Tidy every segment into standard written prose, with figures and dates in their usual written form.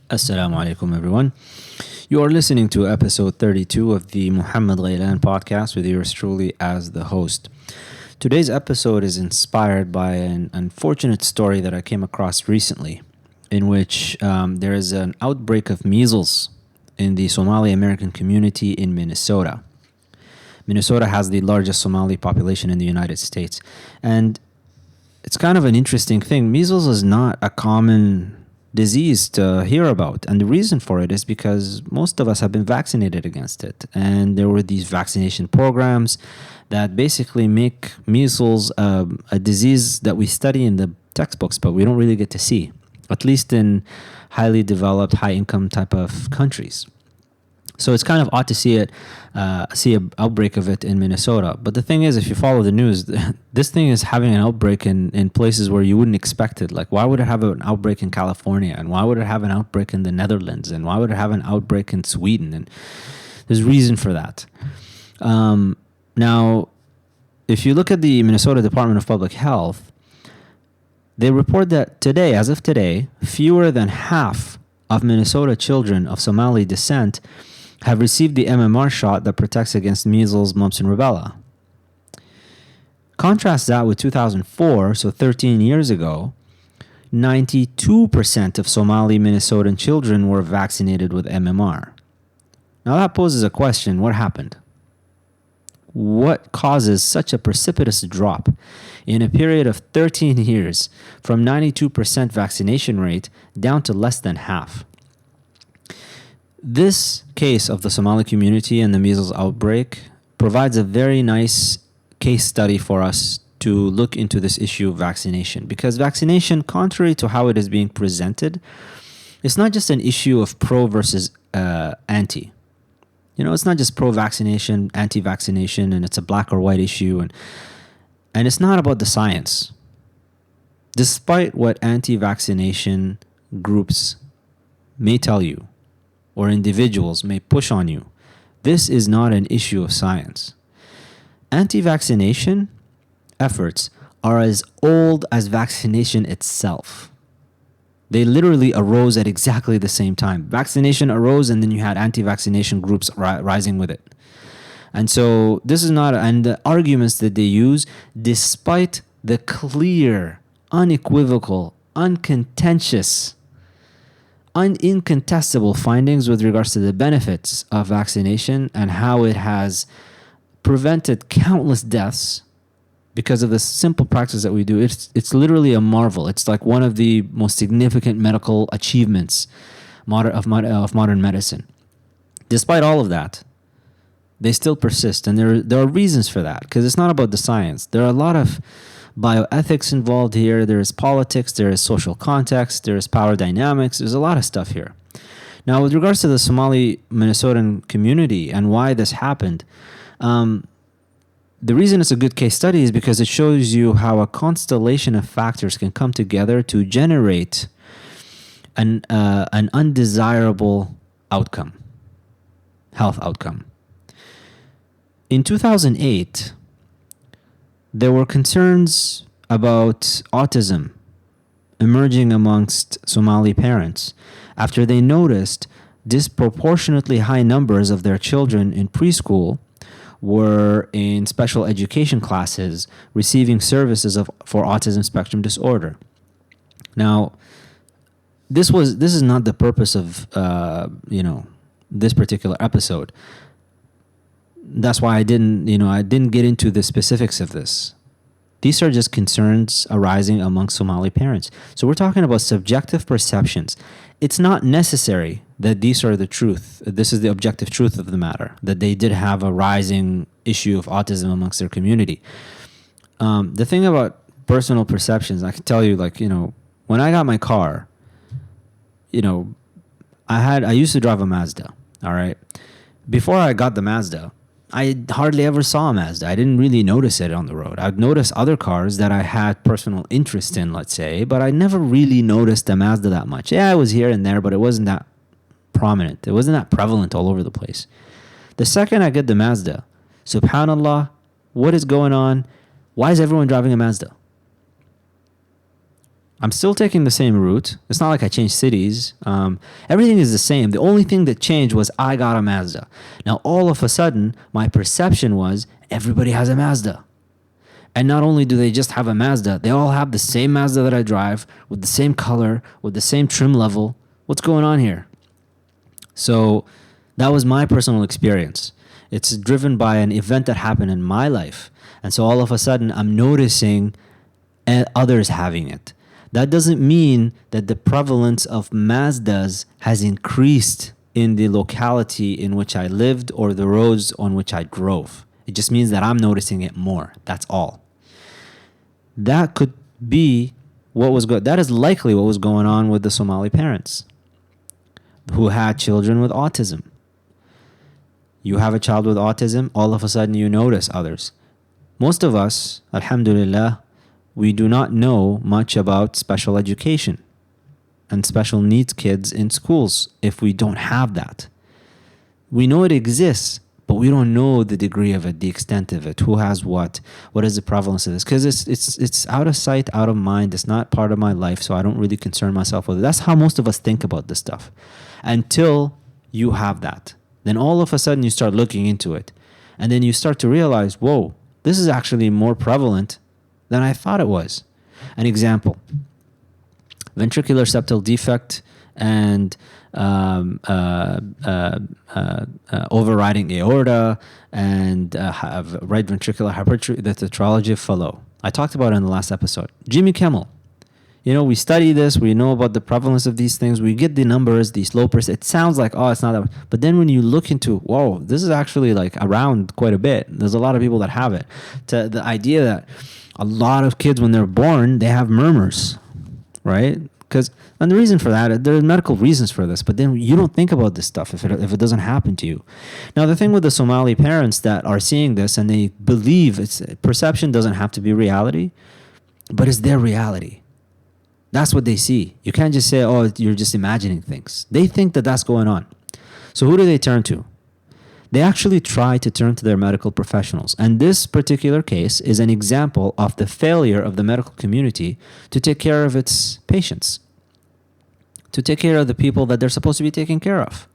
Assalamu alaikum, everyone. You are listening to episode 32 of the Muhammad Ghailan podcast with yours truly as the host. Today's episode is inspired by an unfortunate story that I came across recently, in which there is an outbreak of measles in the Somali American community in Minnesota. Minnesota has the largest Somali population in the United States. And it's kind of an interesting thing. Measles is not a common disease to hear about, and the reason for it is because most of us have been vaccinated against it, and there were these vaccination programs that basically make measles a disease that we study in the textbooks, but we don't really get to see, at least in highly developed, high income type of countries. So it's kind of odd to see an outbreak of it in Minnesota. But the thing is, if you follow the news, this thing is having an outbreak in places where you wouldn't expect it. Like, why would it have an outbreak in California? And why would it have an outbreak in the Netherlands? And why would it have an outbreak in Sweden? And there's reason for that. Now, if you look at the Minnesota Department of Public Health, they report that today, as of today, fewer than half of Minnesota children of Somali descent have received the MMR shot that protects against measles, mumps, and rubella. Contrast that with 2004, so 13 years ago, 92% of Somali Minnesotan children were vaccinated with MMR. Now that poses a question: what happened? What causes such a precipitous drop in a period of 13 years from 92% vaccination rate down to less than half? This case of the Somali community and the measles outbreak provides a very nice case study for us to look into this issue of vaccination, because vaccination, contrary to how it is being presented, it's not just an issue of pro versus anti. It's not just pro-vaccination, anti-vaccination, and it's a black or white issue, and it's not about the science. Despite what anti-vaccination groups may tell you, or individuals may push on you, this is not an issue of science. Anti-vaccination efforts are as old as vaccination itself. They literally arose at exactly the same time. Vaccination arose, and then you had anti-vaccination groups rising with it. And so this is not, and the arguments that they use, despite the clear, unequivocal, uncontentious, incontestable findings with regards to the benefits of vaccination and how it has prevented countless deaths because of the simple practice that we do. It's literally a marvel. It's like one of the most significant medical achievements of modern medicine. Despite all of that, they still persist, and there are reasons for that, because it's not about the science. There are a lot of bioethics involved here. There is politics, there is social context, there is power dynamics. There's a lot of stuff here. Now, with regards to the Somali Minnesotan community and why this happened, the reason it's a good case study is because it shows you how a constellation of factors can come together to generate an undesirable outcome, health outcome. In 2008, there were concerns about autism emerging amongst Somali parents after they noticed disproportionately high numbers of their children in preschool were in special education classes receiving services for autism spectrum disorder. Now, this is not the purpose of this particular episode. That's why I didn't get into the specifics of this. These are just concerns arising among Somali parents. So we're talking about subjective perceptions. It's not necessary that these are the truth. This is the objective truth of the matter, that they did have a rising issue of autism amongst their community. The thing about personal perceptions, I can tell you, when I got my car, I used to drive a Mazda, all right? Before I got the Mazda, I hardly ever saw a Mazda. I didn't really notice it on the road. I'd notice other cars that I had personal interest in, let's say, but I never really noticed a Mazda that much. Yeah, it was here and there, but it wasn't that prominent. It wasn't that prevalent all over the place. The second I get the Mazda, subhanAllah, what is going on? Why is everyone driving a Mazda? I'm still taking the same route. It's not like I changed cities. Everything is the same. The only thing that changed was I got a Mazda. Now, all of a sudden, my perception was everybody has a Mazda. And not only do they just have a Mazda, they all have the same Mazda that I drive, with the same color, with the same trim level. What's going on here? So that was my personal experience. It's driven by an event that happened in my life. And so all of a sudden, I'm noticing others having it. That doesn't mean that the prevalence of Mazdas has increased in the locality in which I lived or the roads on which I drove. It just means that I'm noticing it more. That's all. That could be what was that is likely what was going on with the Somali parents who had children with autism. You have a child with autism, all of a sudden you notice others. Most of us, alhamdulillah, we do not know much about special education and special needs kids in schools if we don't have that. We know it exists, but we don't know the degree of it, the extent of it, who has what is the prevalence of this, because it's out of sight, out of mind. It's not part of my life, so I don't really concern myself with it. That's how most of us think about this stuff. Until you have that. Then all of a sudden you start looking into it. And then you start to realize, whoa, this is actually more prevalent than I thought it was. An example, ventricular septal defect and overriding aorta and right ventricular hypertrophy, the tetralogy of Fallot. I talked about it in the last episode. Jimmy Kimmel. We study this. We know about the prevalence of these things. We get the numbers, these low percent. It sounds like, oh, it's not that. But then when you look into, whoa, this is actually like around quite a bit. There's a lot of people that have it. To the idea that a lot of kids, when they're born, they have murmurs, right? And the reason for that, there are medical reasons for this, but then you don't think about this stuff if it doesn't happen to you. Now, the thing with the Somali parents that are seeing this and they believe perception doesn't have to be reality, but it's their reality. That's what they see. You can't just say, oh, you're just imagining things. They think that that's going on. So who do they turn to? They actually try to turn to their medical professionals. And this particular case is an example of the failure of the medical community to take care of its patients, to take care of the people that they're supposed to be taking care of.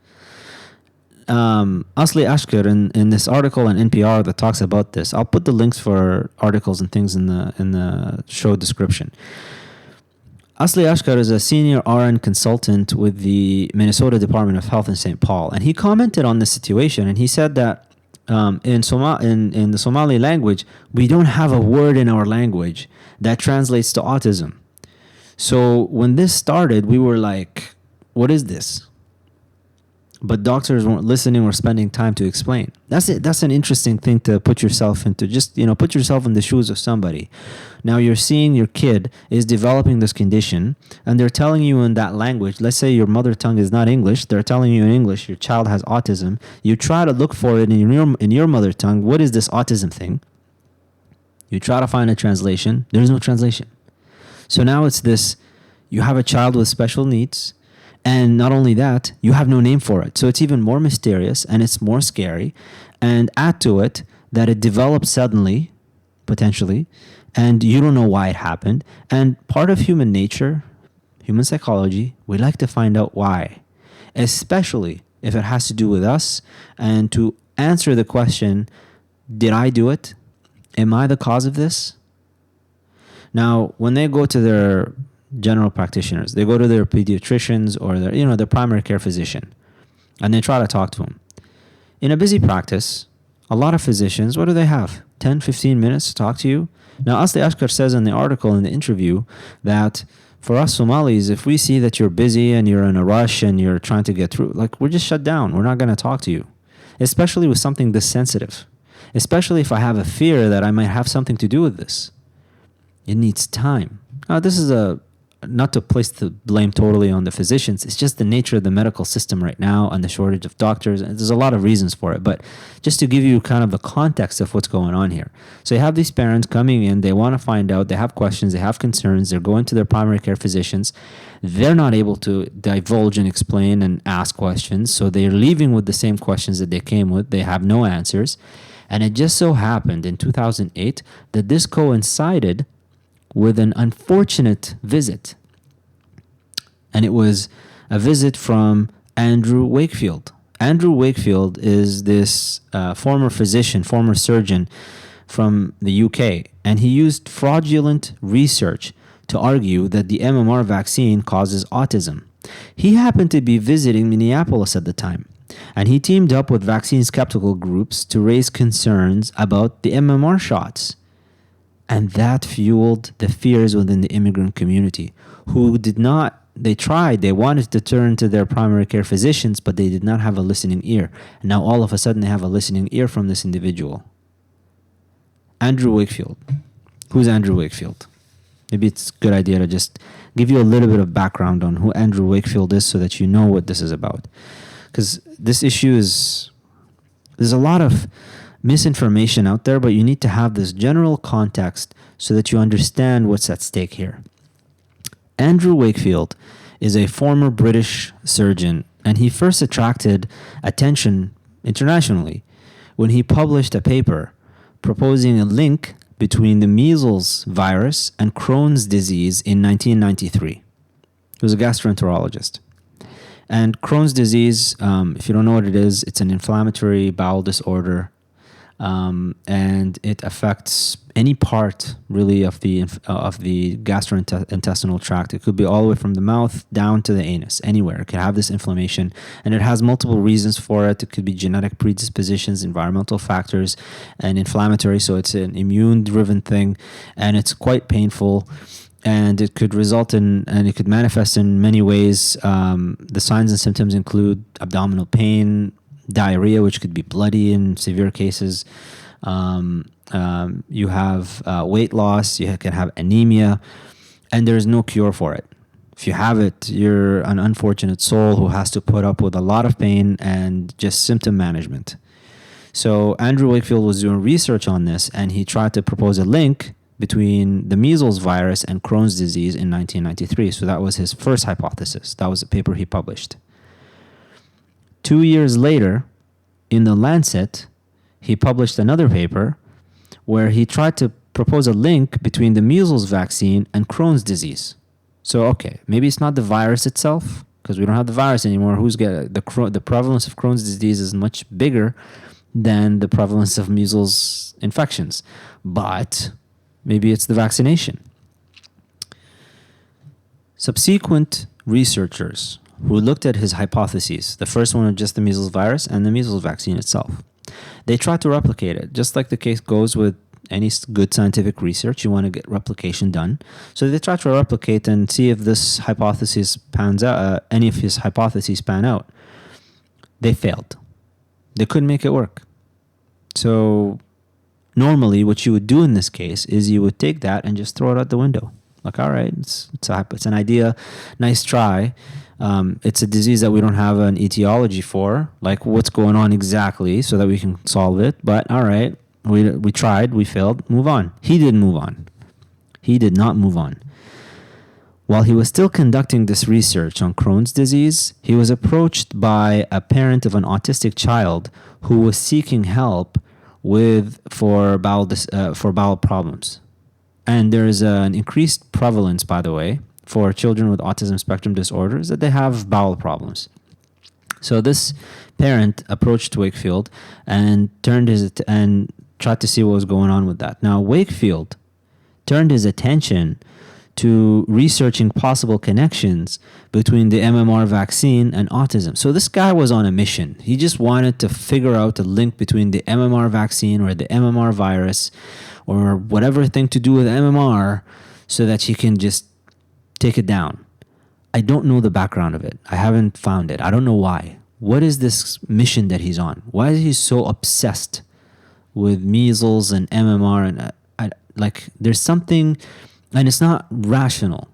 Asli Ashkar in this article on NPR that talks about this. I'll put the links for articles and things in the show description. Asli Ashkar is a senior RN consultant with the Minnesota Department of Health in St. Paul, and he commented on this situation, and he said that in the Somali language, we don't have a word in our language that translates to autism. So when this started, we were like, what is this? But doctors weren't listening or spending time to explain. That's it. That's an interesting thing to put yourself into. Just, put yourself in the shoes of somebody. Now you're seeing your kid is developing this condition and they're telling you in that language. Let's say your mother tongue is not English. They're telling you in English your child has autism. You try to look for it in your mother tongue. What is this autism thing? You try to find a translation. There's no translation. So now it's this, you have a child with special needs. And not only that, you have no name for it. So it's even more mysterious and it's more scary. And add to it that it develops suddenly, potentially, and you don't know why it happened. And part of human nature, human psychology, we like to find out why, especially if it has to do with us. And to answer the question, did I do it? Am I the cause of this? Now, when they go to their general practitioners, they go to their pediatricians or their primary care physician, and they try to talk to them. In a busy practice, a lot of physicians, what do they have? 10, 15 minutes to talk to you? Now, Asli Ashkar says in the article, in the interview, that for us Somalis, if we see that you're busy and you're in a rush and you're trying to get through, we're just shut down. We're not going to talk to you, especially with something this sensitive, especially if I have a fear that I might have something to do with this. It needs time. Now, this is not to place the blame totally on the physicians. It's just the nature of the medical system right now and the shortage of doctors. And there's a lot of reasons for it. But just to give you kind of the context of what's going on here. So you have these parents coming in. They want to find out. They have questions. They have concerns. They're going to their primary care physicians. They're not able to divulge and explain and ask questions. So they're leaving with the same questions that they came with. They have no answers. And it just so happened in 2008 that this coincided with an unfortunate visit. And it was a visit from Andrew Wakefield. Andrew Wakefield is this former physician, former surgeon from the UK, and he used fraudulent research to argue that the MMR vaccine causes autism. He happened to be visiting Minneapolis at the time, and he teamed up with vaccine skeptical groups to raise concerns about the MMR shots. And that fueled the fears within the immigrant community, who they wanted to turn to their primary care physicians, but they did not have a listening ear. And now all of a sudden they have a listening ear from this individual. Andrew Wakefield. Who's Andrew Wakefield? Maybe it's a good idea to just give you a little bit of background on who Andrew Wakefield is so that you know what this is about. Because this issue there's a lot of misinformation out there, but you need to have this general context so that you understand what's at stake here. Andrew Wakefield is a former British surgeon, and he first attracted attention internationally when he published a paper proposing a link between the measles virus and Crohn's disease in 1993. He was a gastroenterologist. And Crohn's disease, if you don't know what it is, it's an inflammatory bowel disorder, and it affects any part really of the gastrointestinal tract. It could be all the way from the mouth down to the anus, anywhere. It could have this inflammation, and it has multiple reasons for it. It could be genetic predispositions, environmental factors, and inflammatory. So it's an immune-driven thing, and it's quite painful. And it could it could manifest in many ways. The signs and symptoms include abdominal pain, diarrhea, which could be bloody in severe cases. You have weight loss. You can have anemia, and there's no cure for it. If you have it, you're an unfortunate soul who has to put up with a lot of pain and just symptom management. So Andrew Wakefield was doing research on this, and he tried to propose a link between the measles virus and Crohn's disease in 1993. So that was his first hypothesis. That was a paper he published. 2 years later, in The Lancet, he published another paper where he tried to propose a link between the measles vaccine and Crohn's disease. So, okay, maybe it's not the virus itself, because we don't have the virus anymore. The prevalence of Crohn's disease is much bigger than the prevalence of measles infections. But maybe it's the vaccination. Subsequent researchers who looked at his hypotheses, the first one was just the measles virus and the measles vaccine itself, they tried to replicate it. Just like the case goes with any good scientific research, you want to get replication done. So they tried to replicate and see if this hypothesis pans out, any of his hypotheses pan out. They failed. They couldn't make it work. So normally, what you would do in this case is you would take that and just throw it out the window. Like, all right, it's an idea, nice try. It's a disease that we don't have an etiology for, like what's going on exactly, so that we can solve it. But all right, we tried, we failed, move on. He didn't move on. He did not move on. While he was still conducting this research on Crohn's disease, he was approached by a parent of an autistic child who was seeking help for bowel problems. And there is an increased prevalence, by the way, for children with autism spectrum disorders, that they have bowel problems. So this parent approached Wakefield and tried to see what was going on with that. Now, Wakefield turned his attention to researching possible connections between the MMR vaccine and autism. So this guy was on a mission. He just wanted to figure out the link between the MMR vaccine or the MMR virus or whatever thing to do with MMR so that he can just take it down. I don't know the background of it. I haven't found it. I don't know why. What is this mission that he's on? Why is he so obsessed with measles and MMR? And there's something, and it's not rational,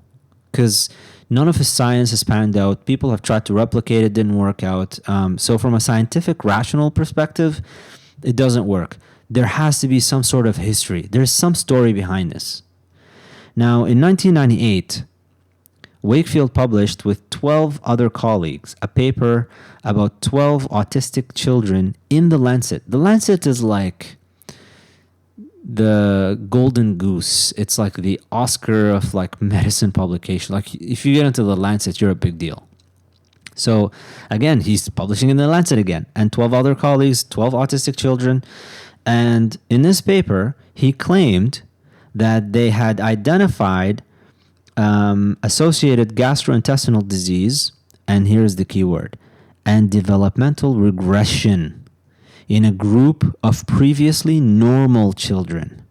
because none of his science has panned out. People have tried to replicate it, didn't work out. So from a scientific, rational perspective, it doesn't work. There has to be some sort of history. There's some story behind this. Now, in 1998, Wakefield published with 12 other colleagues a paper about 12 autistic children in The Lancet. The Lancet is like the golden goose. It's like the Oscar of like medicine publication. Like if you get into the Lancet, you're a big deal. So again, he's publishing in the Lancet again, and 12 other colleagues, 12 autistic children. And in this paper, he claimed that they had identified associated gastrointestinal disease, and here's the key word, and developmental regression in a group of previously normal children,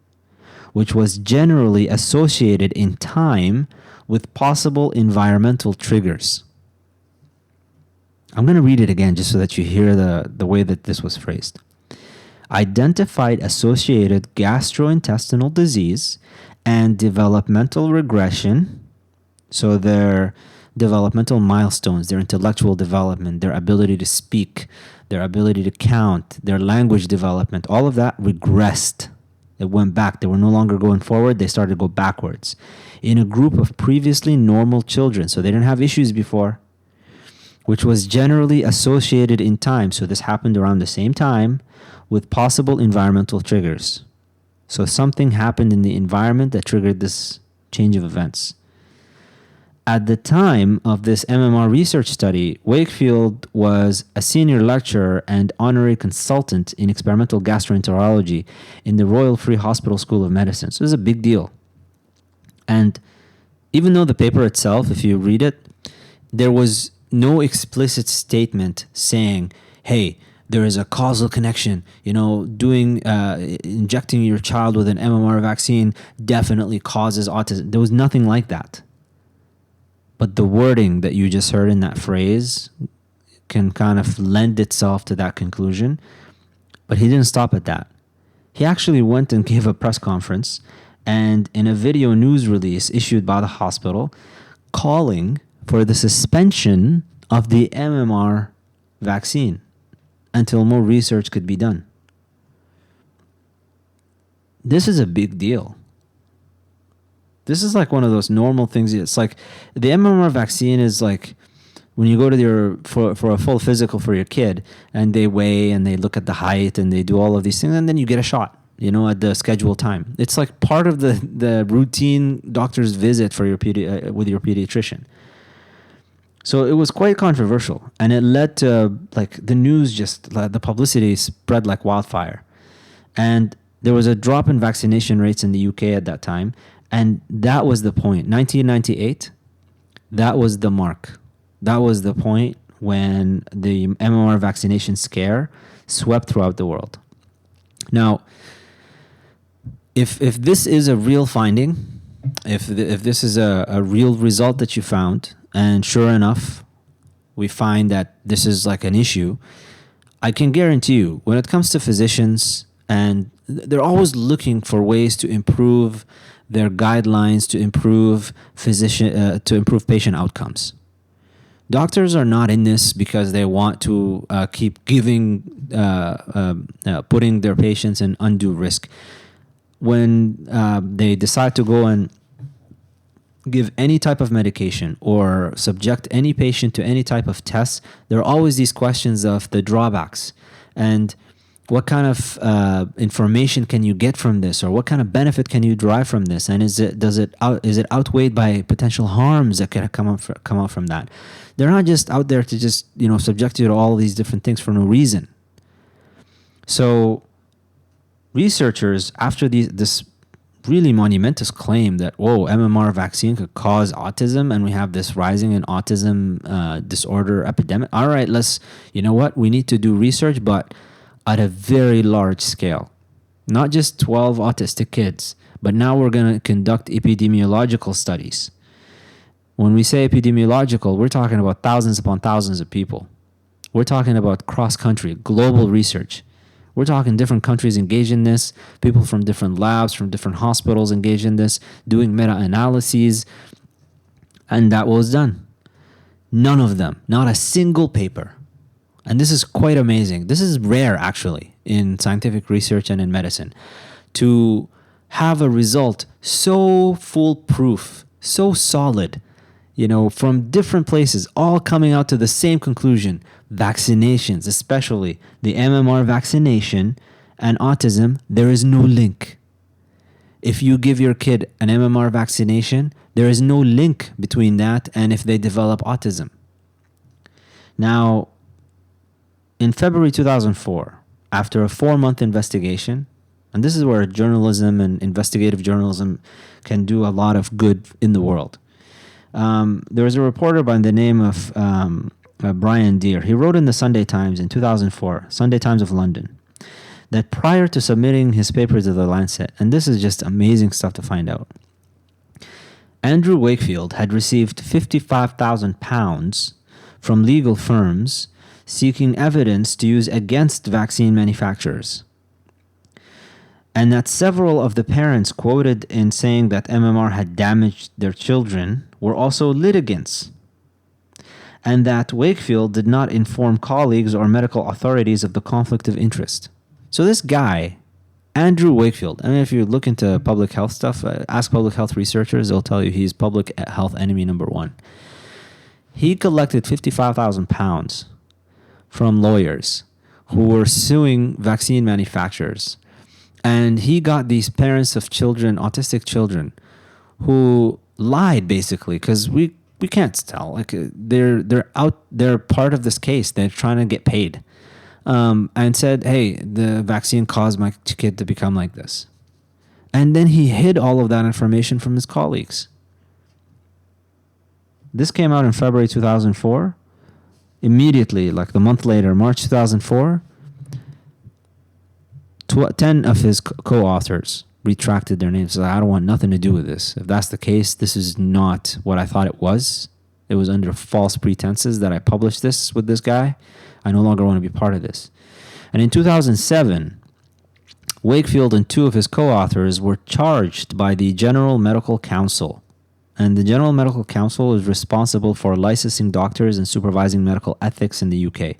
which was generally associated in time with possible environmental triggers. I'm going to read it again just so that you hear the way that this was phrased. Identified associated gastrointestinal disease and developmental regression, so their developmental milestones, their intellectual development, their ability to speak, their ability to count, their language development, all of that regressed. It went back. They were no longer going forward. They started to go backwards in a group of previously normal children. So they didn't have issues before, which was generally associated in time. So this happened around the same time with possible environmental triggers. So something happened in the environment that triggered this change of events. At the time of this MMR research study, Wakefield was a senior lecturer and honorary consultant in experimental gastroenterology in the Royal Free Hospital School of Medicine. So it was a big deal. And even though the paper itself, if you read it, there was no explicit statement saying, hey, there is a causal connection, injecting your child with an MMR vaccine definitely causes autism. There was nothing like that. But the wording that you just heard in that phrase can kind of lend itself to that conclusion. But he didn't stop at that. He actually went and gave a press conference, and in a video news release issued by the hospital calling for the suspension of the MMR vaccine until more research could be done. This is a big deal. This is like one of those normal things. It's like the MMR vaccine is like when you go to for a full physical for your kid, and they weigh and they look at the height and they do all of these things, and then you get a shot, at the scheduled time. It's like part of the routine doctor's visit for your with your pediatrician. So it was quite controversial, and it led to like the news, the publicity spread like wildfire. And there was a drop in vaccination rates in the UK at that time, and that was the point. 1998, that was the mark. That was the point when the MMR vaccination scare swept throughout the world. Now, if this is a real finding, if this is a real result that you found, and sure enough, we find that this is like an issue, I can guarantee you, when it comes to physicians, and they're always looking for ways to improve their guidelines, to improve patient outcomes. Doctors are not in this because they want to keep putting their patients in undue risk. When they decide to go and give any type of medication or subject any patient to any type of tests, there are always these questions of the drawbacks and what kind of information can you get from this, or what kind of benefit can you derive from this, and is it outweighed by potential harms that could come out from that? They're not just out there to just subject you to all these different things for no reason. So researchers, after this really monumentous claim that MMR vaccine could cause autism, and we have this rising in autism disorder epidemic. All right, we need to do research, but at a very large scale, not just 12 autistic kids, but now we're going to conduct epidemiological studies. When we say epidemiological, we're talking about thousands upon thousands of people. We're talking about cross-country, global research. We're talking different countries engaged in this, people from different labs, from different hospitals engaged in this, doing meta-analyses, and that was done. None of them, not a single paper. And this is quite amazing. This is rare, actually, in scientific research and in medicine, to have a result so foolproof, so solid, from different places, all coming out to the same conclusion. Vaccinations, especially the MMR vaccination and autism, there is no link. if you give your kid an MMR vaccination, there is no link between that and if they develop autism. Now, in February 2004, after a 4-month investigation, and this is where journalism and investigative journalism can do a lot of good in the world. There was a reporter by the name of Brian Deere. He wrote in the Sunday Times in 2004, Sunday Times of London, that prior to submitting his paper to the Lancet, and this is just amazing stuff to find out, Andrew Wakefield had received £55,000 from legal firms seeking evidence to use against vaccine manufacturers. And that several of the parents quoted in saying that MMR had damaged their children were also litigants. And that Wakefield did not inform colleagues or medical authorities of the conflict of interest. So this guy, Andrew Wakefield, I mean, if you look into public health stuff, ask public health researchers, they'll tell you he's public health enemy number one. He collected £55,000 from lawyers who were suing vaccine manufacturers. And he got these parents of children, autistic children, who lied basically, because we can't tell. Like they're part of this case. They're trying to get paid. And said, hey, the vaccine caused my kid to become like this. And then he hid all of that information from his colleagues. This came out in February 2004. Immediately, like the month later, March 2004, 10 of his co-authors retracted their names. So I don't want nothing to do with this. If that's the case, this is not what I thought it was. It was under false pretenses that I published this with this guy. I no longer want to be part of this. And in 2007, Wakefield and 2 of his co-authors were charged by the General Medical Council. And the General Medical Council is responsible for licensing doctors and supervising medical ethics in the UK.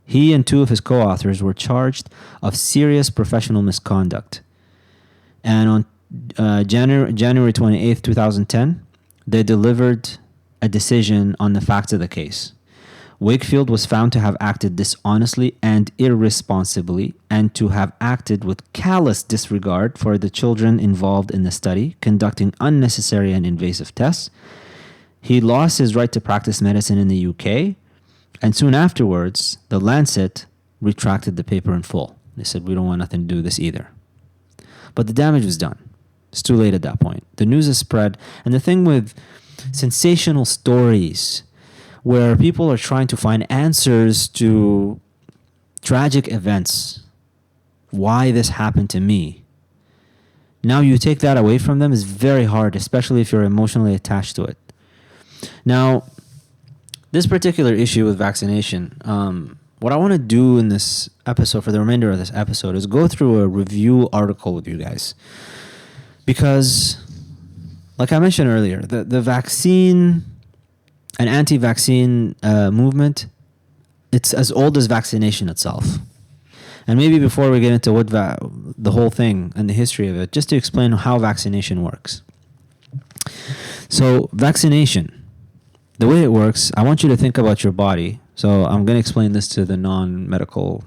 He and 2 of his co-authors were charged of serious professional misconduct. And on January 28th, 2010, they delivered a decision on the facts of the case. Wakefield was found to have acted dishonestly and irresponsibly, and to have acted with callous disregard for the children involved in the study, conducting unnecessary and invasive tests. He lost his right to practice medicine in the UK, and soon afterwards, the Lancet retracted the paper in full. They said, we don't want nothing to do with this either. But the damage was done. It's too late at that point. The news is spread, and the thing with sensational stories where people are trying to find answers to tragic events, why this happened to me. Now you take that away from them is very hard, especially if you're emotionally attached to it. Now, this particular issue with vaccination, what I want to do in this episode, for the remainder of this episode, is go through a review article with you guys. Because, like I mentioned earlier, the vaccine and anti-vaccine movement, it's as old as vaccination itself. And maybe before we get into what the whole thing and the history of it, just to explain how vaccination works. So vaccination, the way it works, I want you to think about your body. So I'm going to explain this to the non-medical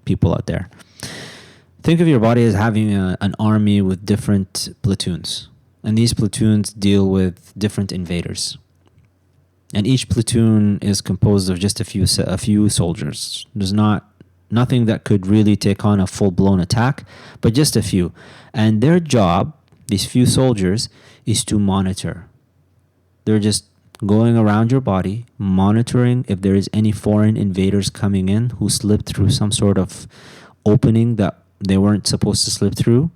people out there. Think of your body as having an army with different platoons. And these platoons deal with different invaders. And each platoon is composed of just a few soldiers. There's nothing that could really take on a full-blown attack, but just a few. And their job, these few soldiers, is to monitor. They're just going around your body, monitoring if there is any foreign invaders coming in who slipped through some sort of opening that they weren't supposed to slip through.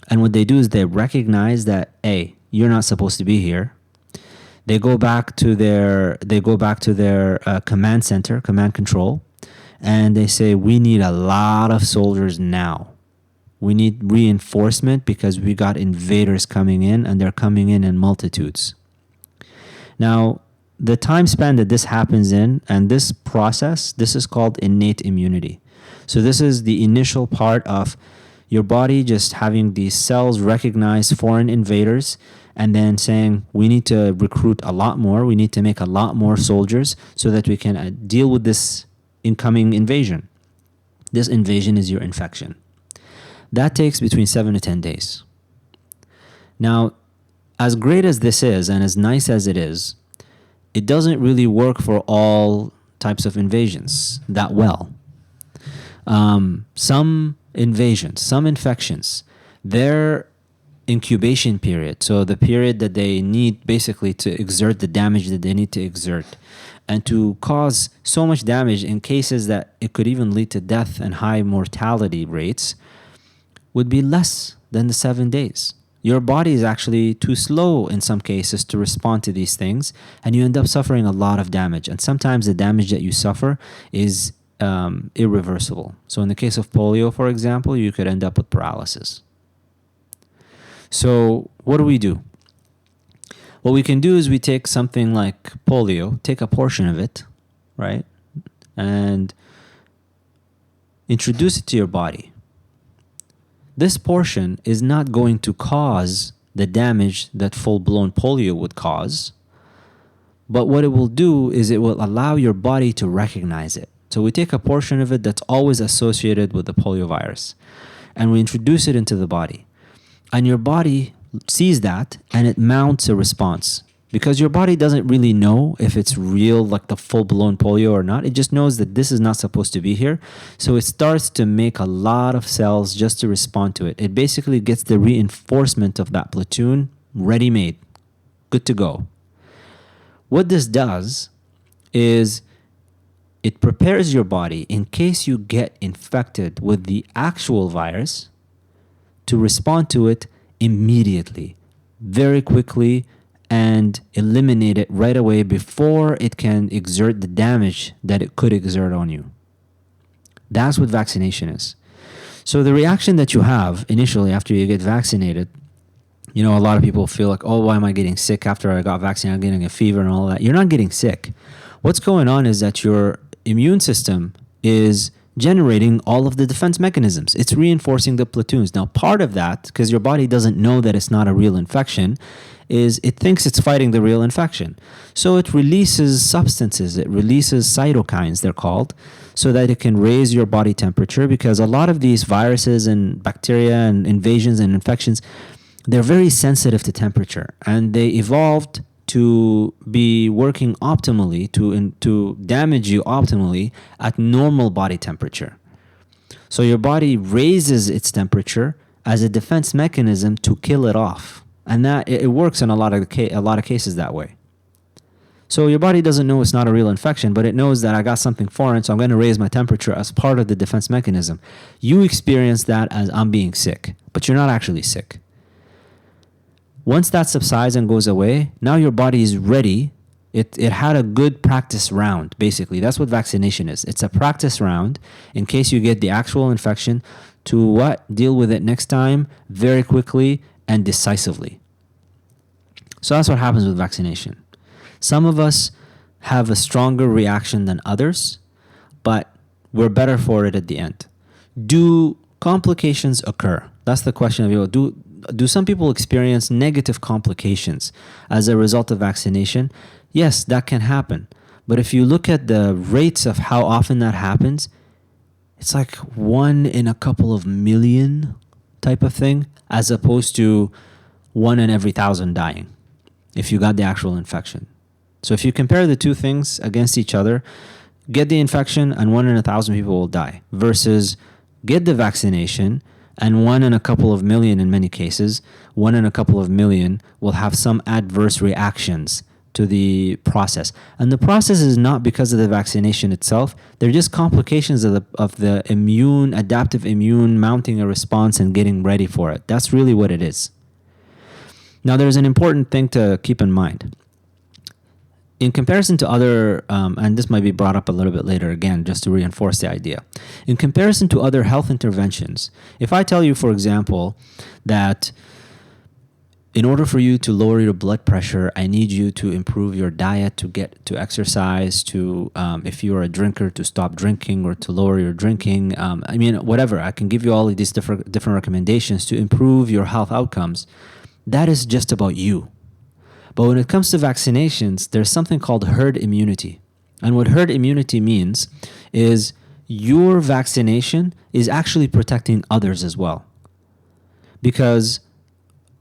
And what they do is they recognize that, hey, you're not supposed to be here. They go back to their command center, command control, and they say, we need a lot of soldiers now. We need reinforcement because we got invaders coming in, and they're coming in multitudes. Now, the time span that this happens in, and this process, this is called innate immunity. So this is the initial part of your body just having these cells recognize foreign invaders and then saying, we need to recruit a lot more. We need to make a lot more soldiers so that we can deal with this incoming invasion. This invasion is your infection. That takes between 7 to 10 days. Now, as great as this is and as nice as it is, it doesn't really work for all types of invasions that well. Some invasions, some infections, their incubation period, so the period that they need basically to exert the damage that they need to exert, and to cause so much damage in cases that it could even lead to death and high mortality rates, would be less than the 7 days. Your body is actually too slow in some cases to respond to these things, and you end up suffering a lot of damage. And sometimes the damage that you suffer is irreversible. So in the case of polio, for example, you could end up with paralysis. So what do? What we can do is we take something like polio, take a portion of it, right, and introduce it to your body. This portion is not going to cause the damage that full-blown polio would cause, but what it will do is it will allow your body to recognize it. So we take a portion of it that's always associated with the polio virus, and we introduce it into the body. And your body sees that, and it mounts a response. Because your body doesn't really know if it's real, like the full-blown polio or not. It just knows that this is not supposed to be here. So it starts to make a lot of cells just to respond to it. It basically gets the reinforcement of that platoon ready-made, good to go. What this does is it prepares your body in case you get infected with the actual virus to respond to it immediately, very quickly, and eliminate it right away before it can exert the damage that it could exert on you. That's what vaccination is. So the reaction that you have initially after you get vaccinated, a lot of people feel like, oh, why am I getting sick after I got vaccinated? I'm getting a fever and all that. You're not getting sick. What's going on is that your immune system is generating all of the defense mechanisms. It's reinforcing the platoons. Now, part of that, because your body doesn't know that it's not a real infection, is it thinks it's fighting the real infection. So it releases substances, it releases cytokines, they're called, so that it can raise your body temperature, because a lot of these viruses and bacteria and invasions and infections, they're very sensitive to temperature, and they evolved to be working optimally, to damage you optimally at normal body temperature. So your body raises its temperature as a defense mechanism to kill it off. And that it works in a lot of cases that way. So your body doesn't know it's not a real infection, but it knows that I got something foreign, so I'm going to raise my temperature as part of the defense mechanism. You experience that as I'm being sick, but you're not actually sick. Once that subsides and goes away, now your body is ready. It had a good practice round, basically. That's what vaccination is. It's a practice round in case you get the actual infection to deal with it next time very quickly and decisively. So that's what happens with vaccination. Some of us have a stronger reaction than others, but we're better for it at the end. Do complications occur? That's the question of people. Do some people experience negative complications as a result of vaccination? Yes, that can happen. But if you look at the rates of how often that happens, it's like 1 in a couple of million type of thing, as opposed to 1 in every 1,000 dying if you got the actual infection. So if you compare the two things against each other, get the infection and 1 in 1,000 people will die, versus get the vaccination and 1 in a couple of million in many cases, 1 in a couple of million will have some adverse reactions to the process. And the process is not because of the vaccination itself. They're just complications of the adaptive immune mounting a response and getting ready for it. That's really what it is. Now, there's an important thing to keep in mind. In comparison to other, and this might be brought up a little bit later again, just to reinforce the idea. In comparison to other health interventions, if I tell you, for example, that in order for you to lower your blood pressure, I need you to improve your diet, to get to exercise, to, if you're a drinker, to stop drinking or to lower your drinking. Whatever. I can give you all of these different recommendations to improve your health outcomes. That is just about you. But when it comes to vaccinations, there's something called herd immunity. And what herd immunity means is your vaccination is actually protecting others as well. Because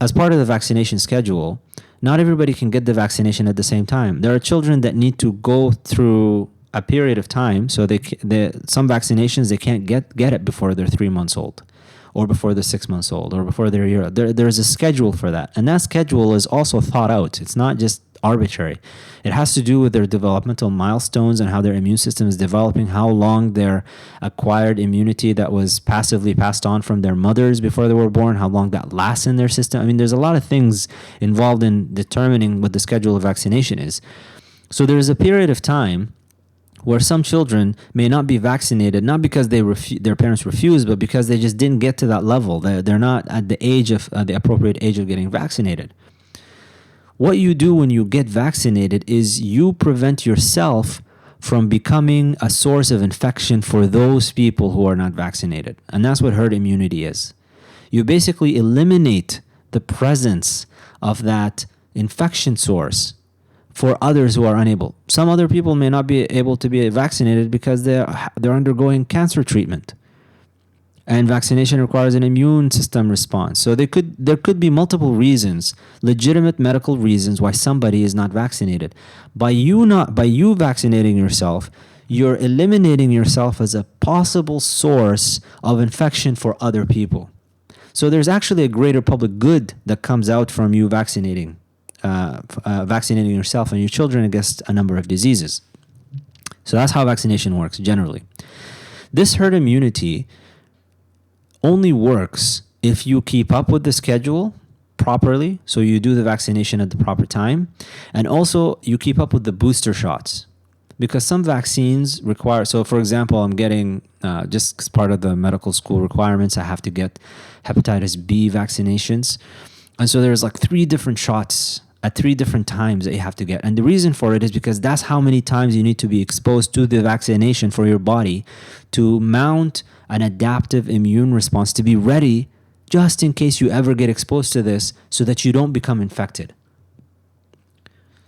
as part of the vaccination schedule, not everybody can get the vaccination at the same time. There are children that need to go through a period of time. So some vaccinations, they can't get it before they're 3 months old, or before they're 6 months old, or before they're a year old. There's a schedule for that. And that schedule is also thought out. It's not just arbitrary. It has to do with their developmental milestones and how their immune system is developing, how long their acquired immunity that was passively passed on from their mothers before they were born, how long that lasts in their system. I mean, there's a lot of things involved in determining what the schedule of vaccination is. So there's a period of time where some children may not be vaccinated, not because their parents refused, but because they just didn't get to that level. They're not at the age of the appropriate age of getting vaccinated. What you do when you get vaccinated is you prevent yourself from becoming a source of infection for those people who are not vaccinated. And that's what herd immunity is. You basically eliminate the presence of that infection source for others who are unable. Some other people may not be able to be vaccinated because they're undergoing cancer treatment. And vaccination requires an immune system response. So there could be multiple reasons, legitimate medical reasons why somebody is not vaccinated. By you vaccinating yourself, you're eliminating yourself as a possible source of infection for other people. So there's actually a greater public good that comes out from you vaccinating yourself and your children against a number of diseases. So that's how vaccination works generally. This herd immunity only works if you keep up with the schedule properly, so you do the vaccination at the proper time, and also you keep up with the booster shots. Because some vaccines require, so for example, I'm getting, just as part of the medical school requirements, I have to get hepatitis B vaccinations. And so there's like 3 different shots at 3 different times that you have to get. And the reason for it is because that's how many times you need to be exposed to the vaccination for your body to mount an adaptive immune response, to be ready just in case you ever get exposed to this so that you don't become infected.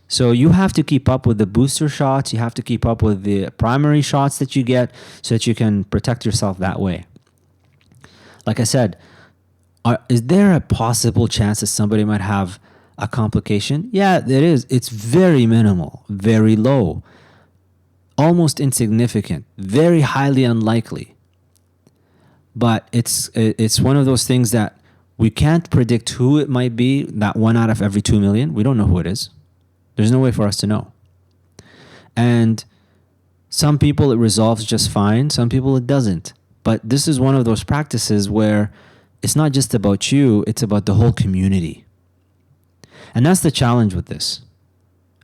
So you have to keep up with the booster shots. You have to keep up with the primary shots that you get so that you can protect yourself that way. Like I said, is there a possible chance that somebody might have a complication? Yeah, there is. It's very minimal, very low, almost insignificant, very highly unlikely. But it's one of those things that we can't predict who it might be, that 1 out of every 2 million. We don't know who it is. There's no way for us to know. And some people it resolves just fine, some people it doesn't. But this is one of those practices where it's not just about you, it's about the whole community. And that's the challenge with this.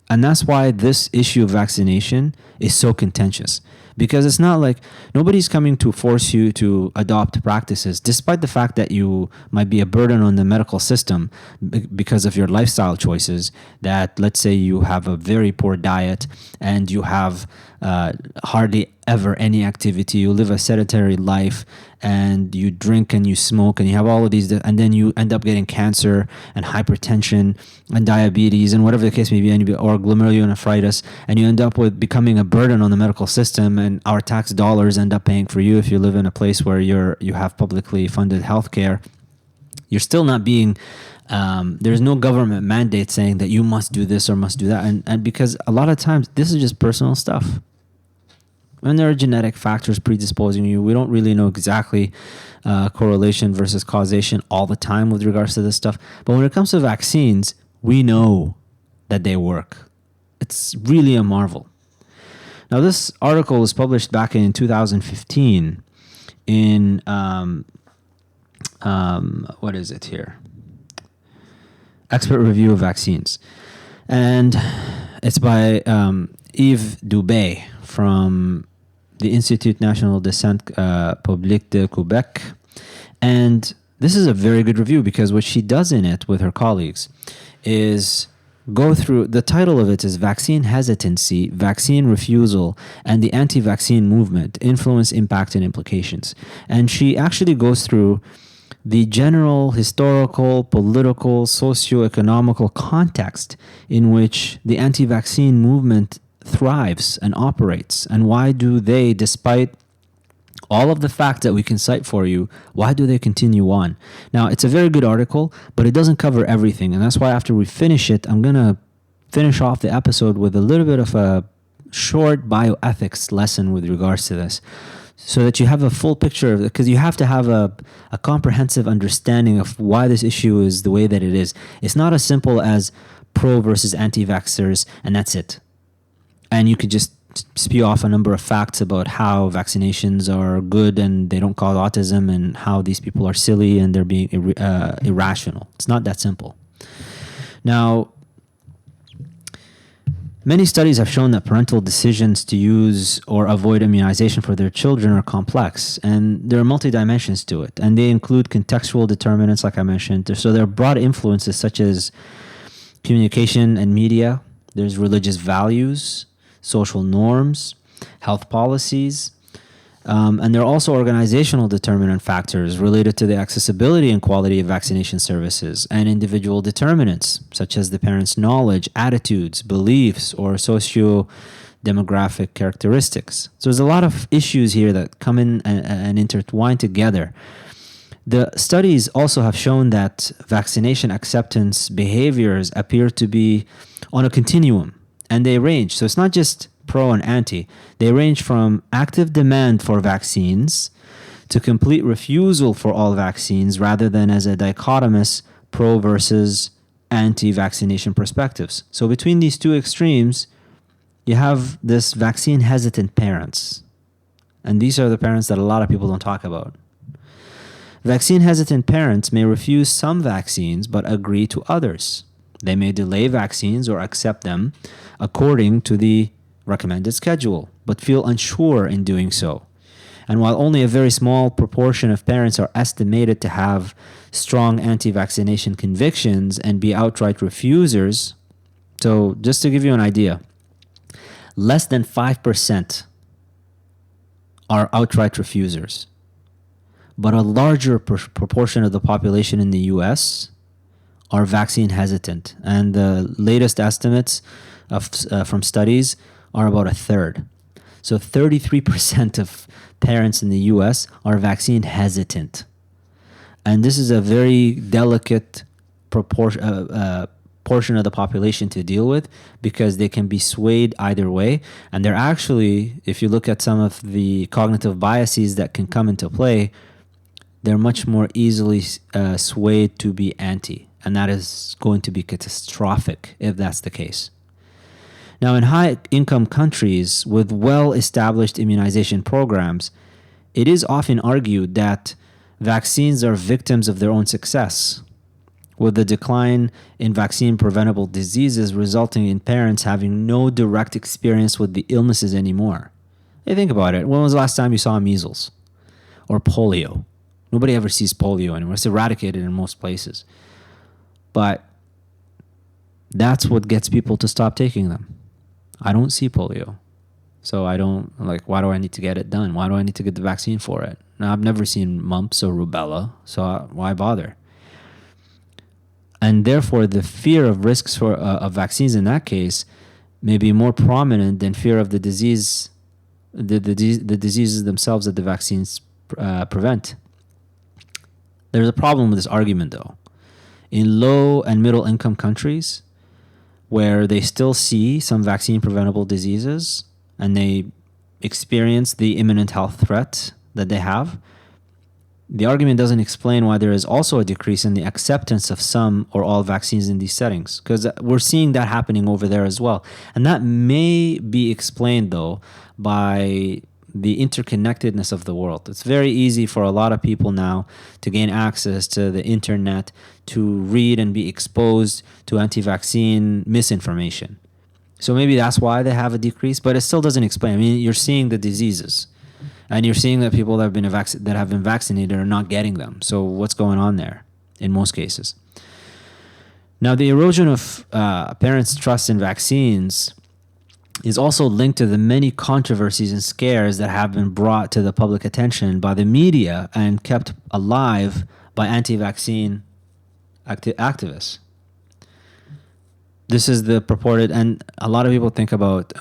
And that's why this issue of vaccination is so contentious. Because it's not like nobody's coming to force you to adopt practices, despite the fact that you might be a burden on the medical system because of your lifestyle choices. That, let's say you have a very poor diet and you have hardly ever any activity, you live a sedentary life and you drink and you smoke and you have all of these, and then you end up getting cancer and hypertension and diabetes and whatever the case may be, or glomerulonephritis, and you end up with becoming a burden on the medical system, and our tax dollars end up paying for you if you live in a place where you have publicly funded healthcare. You're still not being there's no government mandate saying that you must do this or must do that, and because a lot of times this is just personal stuff. And there are genetic factors predisposing you. We don't really know exactly correlation versus causation all the time with regards to this stuff. But when it comes to vaccines, we know that they work. It's really a marvel. Now, this article was published back in 2015 in, what is it here? Expert Review of Vaccines. And it's by Yves Dubé from the Institut National de Santé Publique de Quebec. And this is a very good review because what she does in it with her colleagues is go through, the title of it is Vaccine Hesitancy, Vaccine Refusal, and the Anti-Vaccine Movement, Influence, Impact, and Implications. And she actually goes through the general historical, political, socio-economical context in which the anti-vaccine movement thrives and operates, and why do they, despite all of the facts that we can cite for you, why do they continue on? Now, it's a very good article, but it doesn't cover everything. And that's why after we finish it, I'm going to finish off the episode with a little bit of a short bioethics lesson with regards to this, so that you have a full picture of it, because you have to have a comprehensive understanding of why this issue is the way that it is. It's not as simple as pro versus anti-vaxxers, and that's it. And you could just spew off a number of facts about how vaccinations are good and they don't cause autism, and how these people are silly and they're being irrational. It's not that simple. Now, many studies have shown that parental decisions to use or avoid immunization for their children are complex, and there are multi-dimensions to it. And they include contextual determinants, like I mentioned. So there are broad influences such as communication and media. There's religious values, social norms, health policies, and there are also organizational determinant factors related to the accessibility and quality of vaccination services, and individual determinants such as the parents' knowledge, attitudes, beliefs, or socio-demographic characteristics. So there's a lot of issues here that come in and intertwine together. The studies also have shown that vaccination acceptance behaviors appear to be on a continuum, and they range. So it's not just pro and anti. They range from active demand for vaccines to complete refusal for all vaccines, rather than as a dichotomous pro versus anti-vaccination perspectives. So between these two extremes, you have this vaccine hesitant parents. And these are the parents that a lot of people don't talk about. Vaccine hesitant parents may refuse some vaccines but agree to others. They may delay vaccines or accept them according to the recommended schedule, but feel unsure in doing so. And while only a very small proportion of parents are estimated to have strong anti-vaccination convictions and be outright refusers, so just to give you an idea, less than 5% are outright refusers. But a larger proportion of the population in the US are vaccine hesitant. And the latest estimates from studies are about a third. So 33% of parents in the US are vaccine hesitant. And this is a very delicate portion of the population to deal with, because they can be swayed either way. And they're actually, if you look at some of the cognitive biases that can come into play, they're much more easily swayed to be anti. And that is going to be catastrophic if that's the case. Now, in high-income countries with well-established immunization programs, it is often argued that vaccines are victims of their own success, with the decline in vaccine-preventable diseases resulting in parents having no direct experience with the illnesses anymore. Hey, think about it. When was the last time you saw measles or polio? Nobody ever sees polio anymore. It's eradicated in most places. But that's what gets people to stop taking them. I don't see polio. So I don't, why do I need to get it done? Why do I need to get the vaccine for it? Now, I've never seen mumps or rubella, so why bother? And therefore, the fear of risks for of vaccines in that case may be more prominent than fear of the disease, the diseases themselves that the vaccines prevent. There's a problem with this argument, though. In low and middle income countries, where they still see some vaccine preventable diseases and they experience the imminent health threat that they have, the argument doesn't explain why there is also a decrease in the acceptance of some or all vaccines in these settings, because we're seeing that happening over there as well. And that may be explained, though, by the interconnectedness of the world. It's very easy for a lot of people now to gain access to the internet, to read and be exposed to anti-vaccine misinformation. So maybe that's why they have a decrease, but it still doesn't explain. I mean, you're seeing the diseases, and you're seeing that people that have been vaccinated are not getting them. So what's going on there in most cases? Now, the erosion of parents' trust in vaccines is also linked to the many controversies and scares that have been brought to the public attention by the media and kept alive by anti-vaccine activists. This is the purported, and a lot of people think about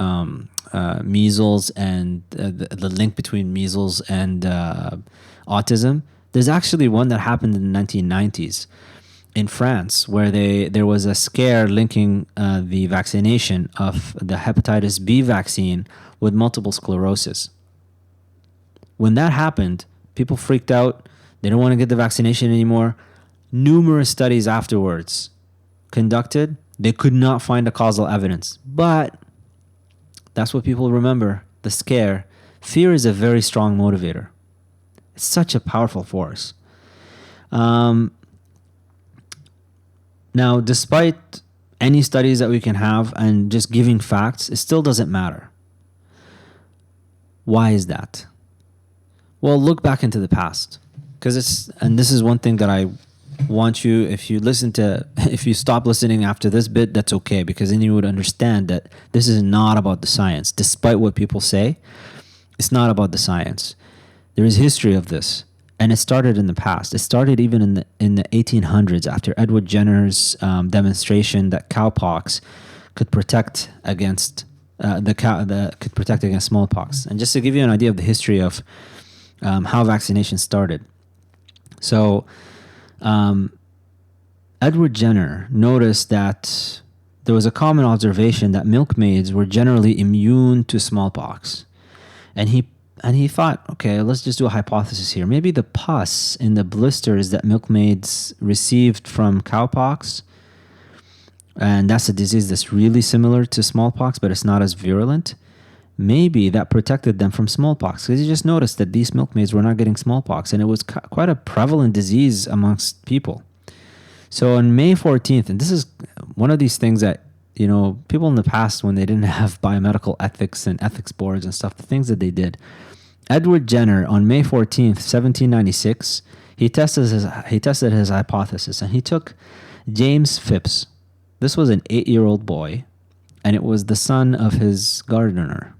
measles and the link between measles and autism. There's actually one that happened in the 1990s in France, where there was a scare linking the vaccination of the hepatitis B vaccine with multiple sclerosis. When that happened, people freaked out. They don't want to get the vaccination anymore. Numerous studies afterwards conducted. They could not find a causal evidence. But that's what people remember, the scare. Fear is a very strong motivator. It's such a powerful force. Now, despite any studies that we can have and just giving facts, it still doesn't matter. Why is that? Well, look back into the past. And this is one thing that I want you, if you stop listening after this bit, that's okay, because then you would understand that this is not about the science. Despite what people say, it's not about the science. There is history of this, and it started in the past. It started even in the 1800s after Edward Jenner's demonstration that cowpox could protect against against smallpox. And just to give you an idea of the history of how vaccination started. So, Edward Jenner noticed that there was a common observation that milkmaids were generally immune to smallpox. And he thought, okay, let's just do a hypothesis here. Maybe the pus in the blisters that milkmaids received from cowpox, and that's a disease that's really similar to smallpox, but it's not as virulent. Maybe that protected them from smallpox, because he just noticed that these milkmaids were not getting smallpox, and it was quite a prevalent disease amongst people. So on May 14th, and this is one of these things that, people in the past, when they didn't have biomedical ethics and ethics boards and stuff, the things that they did. Edward Jenner, on May 14th, 1796, he tested his hypothesis, and he took James Phipps. This was an 8-year-old boy, and it was the son of his gardener.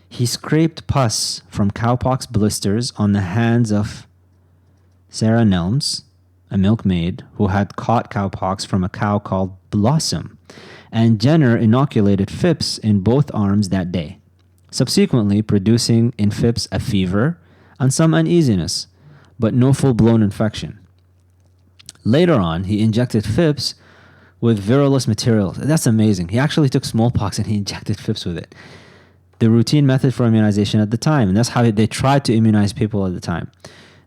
He scraped pus from cowpox blisters on the hands of Sarah Nelms, a milkmaid who had caught cowpox from a cow called Blossom, and Jenner inoculated Phipps in both arms that day, subsequently producing in Phipps a fever and some uneasiness, but no full-blown infection. Later on, he injected Phipps with virulous material. That's amazing. He actually took smallpox and he injected Phipps with it. The routine method for immunization at the time, and that's how they tried to immunize people at the time.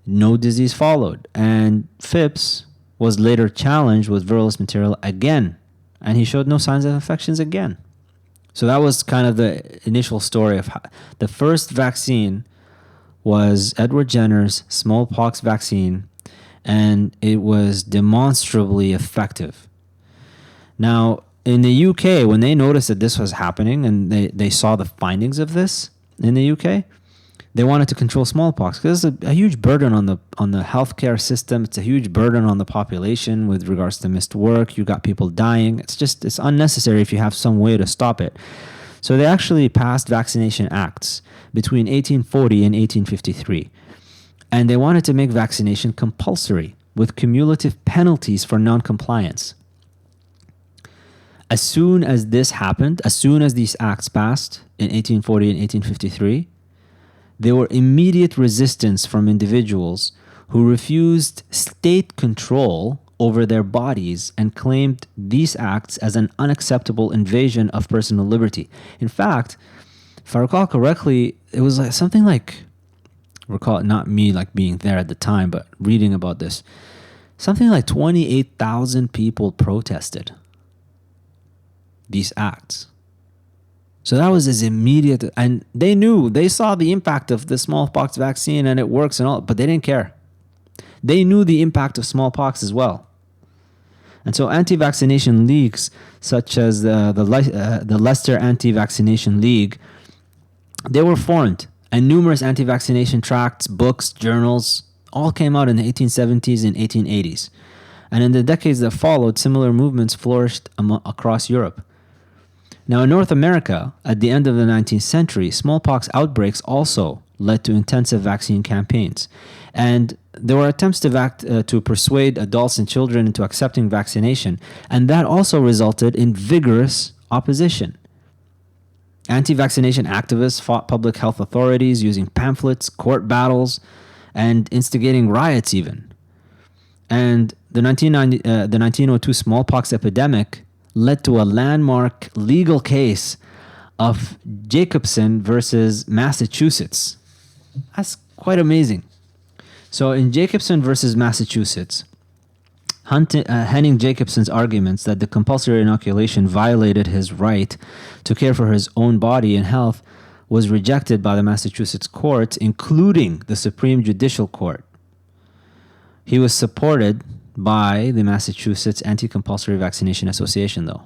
No disease followed, and Phipps was later challenged with virulous material again, and he showed no signs of infections again. So that was kind of the initial story of how the first vaccine was Edward Jenner's smallpox vaccine, and it was demonstrably effective. Now, in the UK, when they noticed that this was happening and they saw the findings of this in the UK, they wanted to control smallpox because it's a huge burden on the healthcare system. It's a huge burden on the population with regards to missed work. You got people dying. It's unnecessary if you have some way to stop it. So they actually passed vaccination acts between 1840 and 1853. And they wanted to make vaccination compulsory with cumulative penalties for non-compliance. As soon as this happened, as soon as these acts passed in 1840 and 1853, there were immediate resistance from individuals who refused state control over their bodies and claimed these acts as an unacceptable invasion of personal liberty. In fact, if I recall correctly, it was something like, recall it, not me like being there at the time, but reading about this, something like 28,000 people protested these acts. So that was as immediate, and they saw the impact of the smallpox vaccine and it works and all, but they didn't care. They knew the impact of smallpox as well. And so anti-vaccination leagues such as the Leicester Anti-Vaccination League, they were formed, and numerous anti-vaccination tracts, books, journals, all came out in the 1870s and 1880s. And in the decades that followed, similar movements flourished across Europe. Now, in North America, at the end of the 19th century, smallpox outbreaks also led to intensive vaccine campaigns. And there were attempts to persuade adults and children into accepting vaccination. And that also resulted in vigorous opposition. Anti-vaccination activists fought public health authorities using pamphlets, court battles, and instigating riots even. And the 1902 smallpox epidemic led to a landmark legal case of Jacobson versus Massachusetts. That's quite amazing. So in Jacobson versus Massachusetts, Henning Jacobson's arguments that the compulsory inoculation violated his right to care for his own body and health was rejected by the Massachusetts courts, including the Supreme Judicial Court. He was supported by the Massachusetts Anti-Compulsory Vaccination Association, though.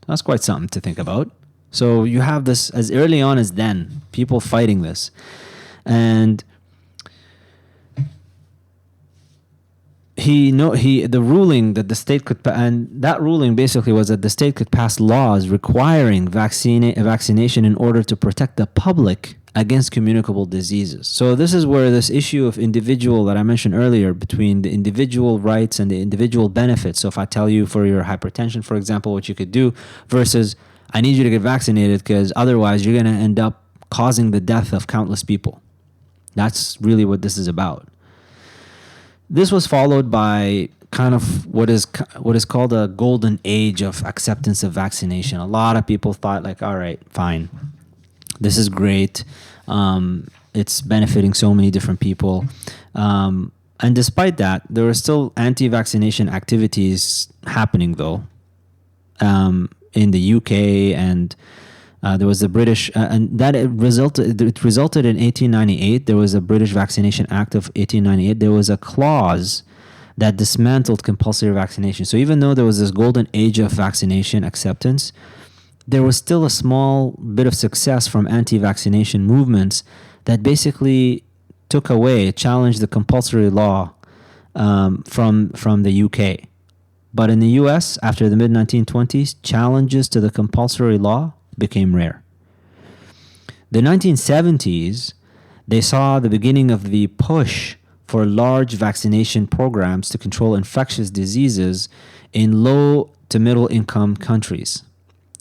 That's quite something to think about. So you have this as early on as then, people fighting this. And the ruling that the state could, and that ruling basically was that the state could pass laws requiring vaccination in order to protect the public against communicable diseases. So this is where this issue of individual that I mentioned earlier, between the individual rights and the individual benefits. So if I tell you for your hypertension, for example, what you could do, versus I need you to get vaccinated because otherwise you're going to end up causing the death of countless people. That's really what this is about. This was followed by kind of what is called a golden age of acceptance of vaccination. A lot of people thought like, all right, fine, this is great. It's benefiting so many different people. And despite that, there were still anti-vaccination activities happening, though, in the UK, and there was the British, and that it resulted in 1898. There was a British Vaccination Act of 1898. There was a clause that dismantled compulsory vaccination. So even though there was this golden age of vaccination acceptance, there was still a small bit of success from anti-vaccination movements that basically challenged the compulsory law from the UK. But in the US, after the mid-1920s, challenges to the compulsory law became rare. The 1970s, they saw the beginning of the push for large vaccination programs to control infectious diseases in low to middle income countries.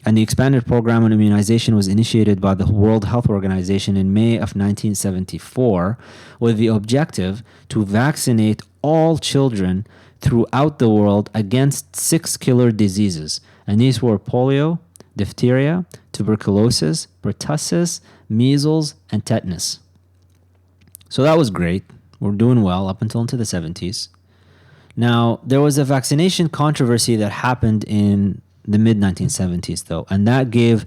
And the expanded program on immunization was initiated by the World Health Organization in May of 1974 with the objective to vaccinate all children throughout the world against 6 killer diseases. And these were polio, diphtheria, tuberculosis, pertussis, measles, and tetanus. So that was great. We're doing well up until into the 70s. Now, there was a vaccination controversy that happened in the mid-1970s, though, and that gave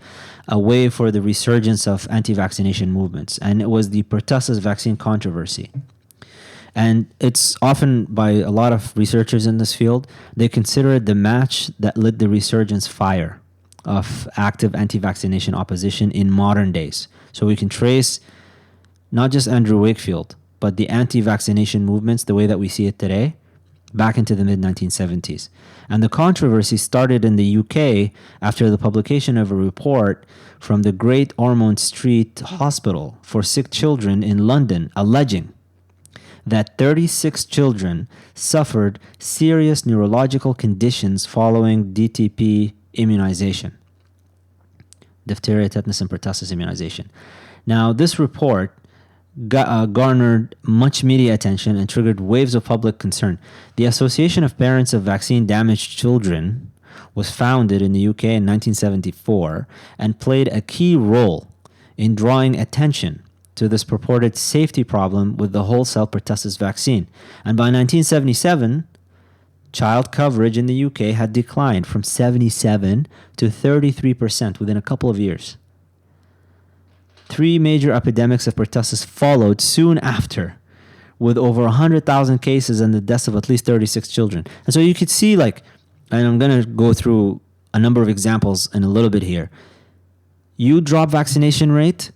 a way for the resurgence of anti-vaccination movements, and it was the Pertussis vaccine controversy. And it's often, by a lot of researchers in this field, they consider it the match that lit the resurgence fire of active anti-vaccination opposition in modern days. So we can trace not just Andrew Wakefield, but the anti-vaccination movements, the way that we see it today, back into the mid-1970s. And the controversy started in the UK after the publication of a report from the Great Ormond Street Hospital for Sick Children in London, alleging that 36 children suffered serious neurological conditions following DTP immunization, diphtheria, tetanus, and pertussis immunization. Now, this report garnered much media attention and triggered waves of public concern. The Association of Parents of Vaccine-Damaged Children was founded in the UK in 1974 and played a key role in drawing attention to this purported safety problem with the wholesale pertussis vaccine. And by 1977, child coverage in the UK had declined from 77 to 33% within a couple of years. 3 major epidemics of pertussis followed soon after, with over 100,000 cases and the deaths of at least 36 children. And so you could see, like, and I'm going to go through a number of examples in a little bit here. You drop vaccination rate,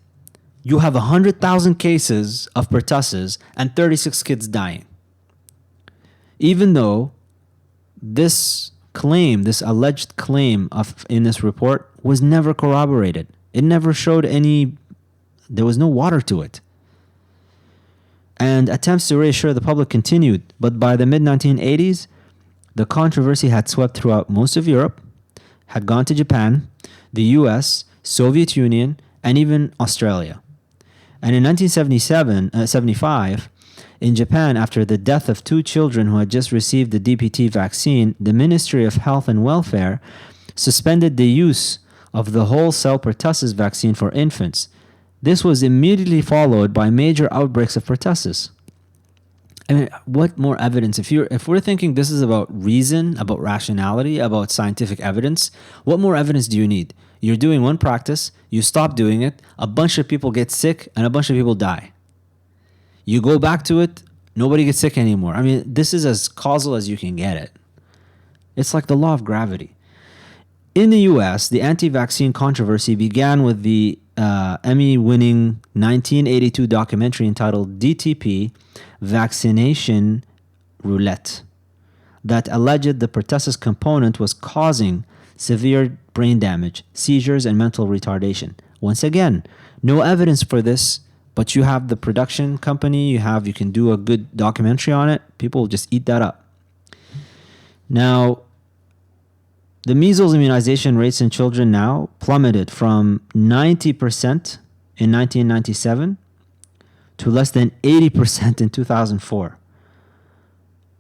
you have 100,000 cases of pertussis and 36 kids dying. Even though this claim, this alleged claim in this report was never corroborated. It never showed there was no water to it. And attempts to reassure the public continued, but by the mid-1980s, the controversy had swept throughout most of Europe, had gone to Japan, the US, Soviet Union, and even Australia. And in 1975, in Japan, after the death of 2 children who had just received the DPT vaccine, the Ministry of Health and Welfare suspended the use of the Wholesale Pertussis vaccine for infants. This was immediately followed by major outbreaks of pertussis. I mean, what more evidence? If we're thinking this is about reason, about rationality, about scientific evidence, what more evidence do you need? You're doing one practice, you stop doing it, a bunch of people get sick, and a bunch of people die. You go back to it, nobody gets sick anymore. I mean, this is as causal as you can get it. It's like the law of gravity. In the US, the anti-vaccine controversy began with the Emmy-winning 1982 documentary entitled DTP, Vaccination Roulette, that alleged the pertussis component was causing severe brain damage, seizures, and mental retardation. Once again, no evidence for this, but you have the production company, you can do a good documentary on it, people will just eat that up. Now, the measles immunization rates in children now plummeted from 90% in 1997 to less than 80% in 2004.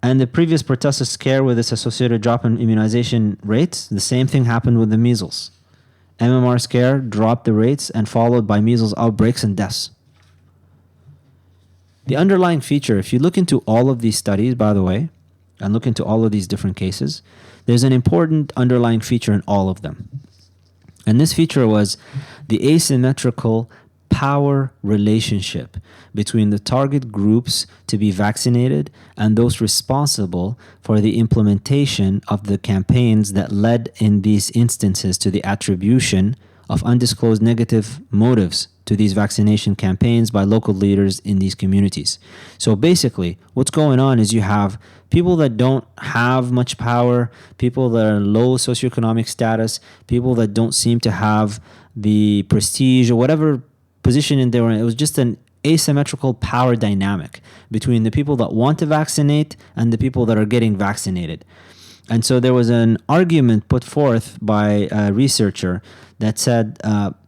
And the previous pertussis scare with its associated drop in immunization rates, the same thing happened with the measles. MMR scare dropped the rates and followed by measles outbreaks and deaths. The underlying feature, if you look into all of these studies, by the way, and look into all of these different cases, there's an important underlying feature in all of them. And this feature was the asymmetrical power relationship between the target groups to be vaccinated and those responsible for the implementation of the campaigns that led in these instances to the attribution of undisclosed negative motives to these vaccination campaigns by local leaders in these communities. So basically, what's going on is you have people that don't have much power, people that are low socioeconomic status, people that don't seem to have the prestige or whatever position in there. It was just an asymmetrical power dynamic between the people that want to vaccinate and the people that are getting vaccinated. And so there was an argument put forth by a researcher that said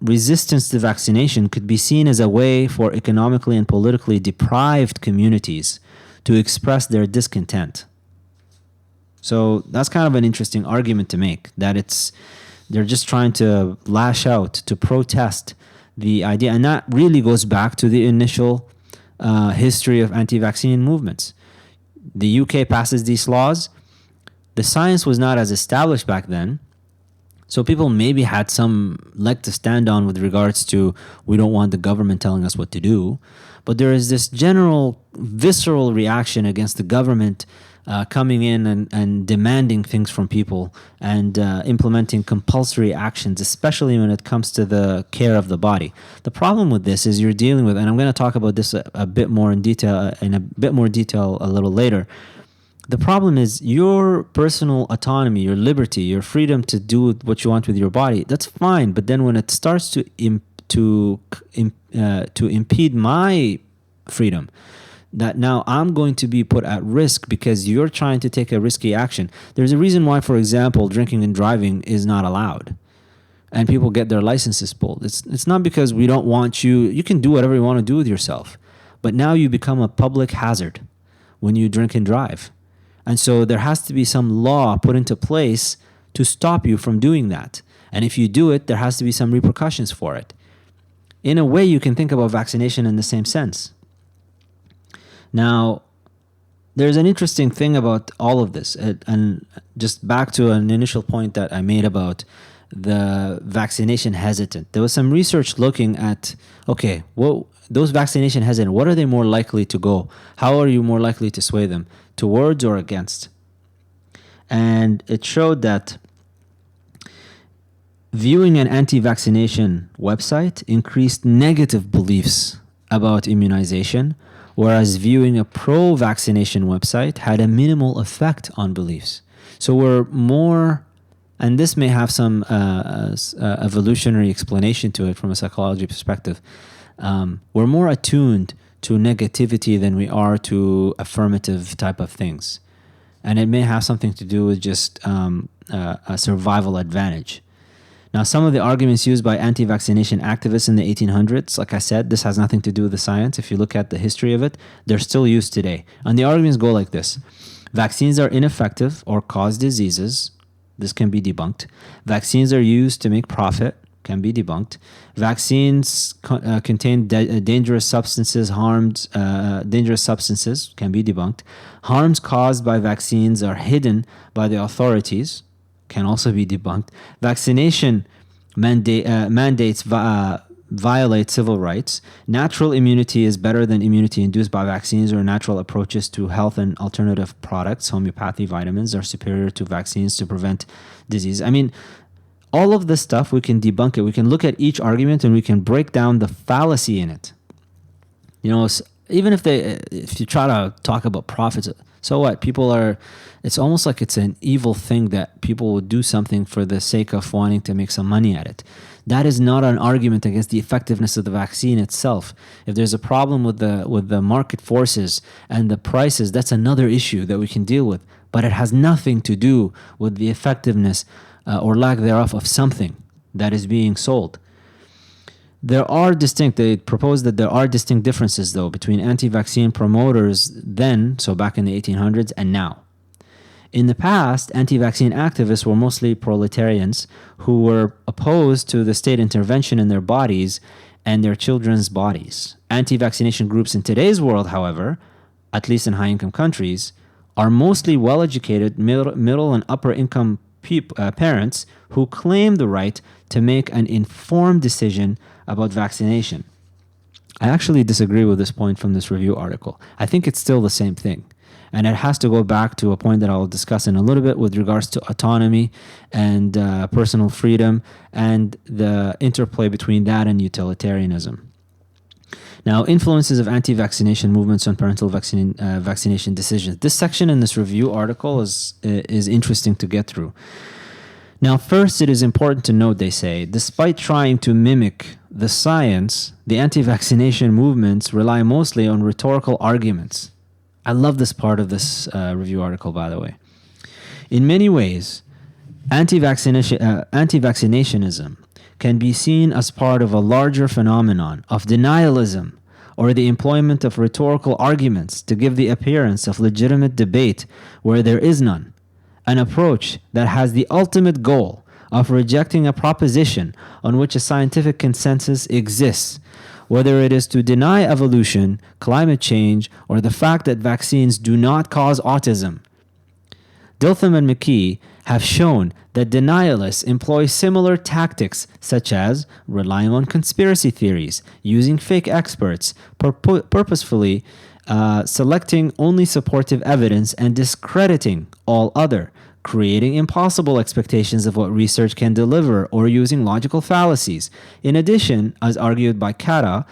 resistance to vaccination could be seen as a way for economically and politically deprived communities to express their discontent. So that's kind of an interesting argument to make, that they're just trying to lash out, to protest the idea. And that really goes back to the initial history of anti-vaccine movements. The UK passes these laws. The science was not as established back then, so people maybe had some leg to stand on with regards to, we don't want the government telling us what to do. But there is this general visceral reaction against the government coming in and demanding things from people and implementing compulsory actions, especially when it comes to the care of the body. The problem with this is you're dealing with, and I'm going to talk about this a bit more in detail, a little later. The problem is your personal autonomy, your liberty, your freedom to do what you want with your body. That's fine, but then when it starts to impede my freedom, that now I'm going to be put at risk because you're trying to take a risky action. There's a reason why, for example, drinking and driving is not allowed, and people get their licenses pulled. It's not because we don't want you. You can do whatever you want to do with yourself, but now you become a public hazard when you drink and drive. And so there has to be some law put into place to stop you from doing that. And if you do it, there has to be some repercussions for it. In a way, you can think about vaccination in the same sense. Now, there's an interesting thing about all of this. And just back to an initial point that I made about the vaccination hesitant. There was some research looking at, okay, well, those vaccination hesitant, what are they more likely to go? How are you more likely to sway them? Towards or against? And it showed that viewing an anti-vaccination website increased negative beliefs about immunization, whereas viewing a pro-vaccination website had a minimal effect on beliefs. So we're more, and this may have some evolutionary explanation to it from a psychology perspective, we're more attuned to negativity than we are to affirmative type of things. And it may have something to do with just a survival advantage. Now, some of the arguments used by anti-vaccination activists in the 1800s, like I said, this has nothing to do with the science. If you look at the history of it, they're still used today. And the arguments go like this. Vaccines are ineffective or cause diseases. This can be debunked. Vaccines are used to make profit. Can be debunked. Vaccines contain dangerous substances. Dangerous substances can be debunked. Harms caused by vaccines are hidden by the authorities. Can also be debunked. Vaccination mandates violate civil rights. Natural immunity is better than immunity induced by vaccines or natural approaches to health, and alternative products, homeopathy, vitamins, are superior to vaccines to prevent disease. I mean, all of this stuff, we can debunk it. We can look at each argument and we can break down the fallacy in it. You know, even if you try to talk about profits, so what? It's almost like it's an evil thing that people would do something for the sake of wanting to make some money at it. That is not an argument against the effectiveness of the vaccine itself. If there's a problem with the market forces and the prices, that's another issue that we can deal with. But it has nothing to do with the effectiveness or lack thereof of something that is being sold. They propose that there are distinct differences, though, between anti-vaccine promoters then, so back in the 1800s, and now. In the past, anti-vaccine activists were mostly proletarians who were opposed to the state intervention in their bodies and their children's bodies. Anti-vaccination groups in today's world, however, at least in high-income countries, are mostly well-educated, middle and upper-income parents who claim the right to make an informed decision about vaccination. I actually disagree with this point from this review article. I think it's still the same thing. And it has to go back to a point that I'll discuss in a little bit with regards to autonomy and personal freedom and the interplay between that and utilitarianism. Now, influences of anti-vaccination movements on parental vaccination decisions. This section in this review article is interesting to get through. Now, first, it is important to note, they say, despite trying to mimic the science, the anti-vaccination movements rely mostly on rhetorical arguments. I love this part of this review article, by the way. In many ways, anti-vaccinationism can be seen as part of a larger phenomenon of denialism, or the employment of rhetorical arguments to give the appearance of legitimate debate where there is none, an approach that has the ultimate goal of rejecting a proposition on which a scientific consensus exists, whether it is to deny evolution, climate change, or the fact that vaccines do not cause autism. Diltham and McKee have shown that denialists employ similar tactics, such as relying on conspiracy theories, using fake experts, purposefully selecting only supportive evidence and discrediting all other, creating impossible expectations of what research can deliver, or using logical fallacies. In addition, as argued by Kara,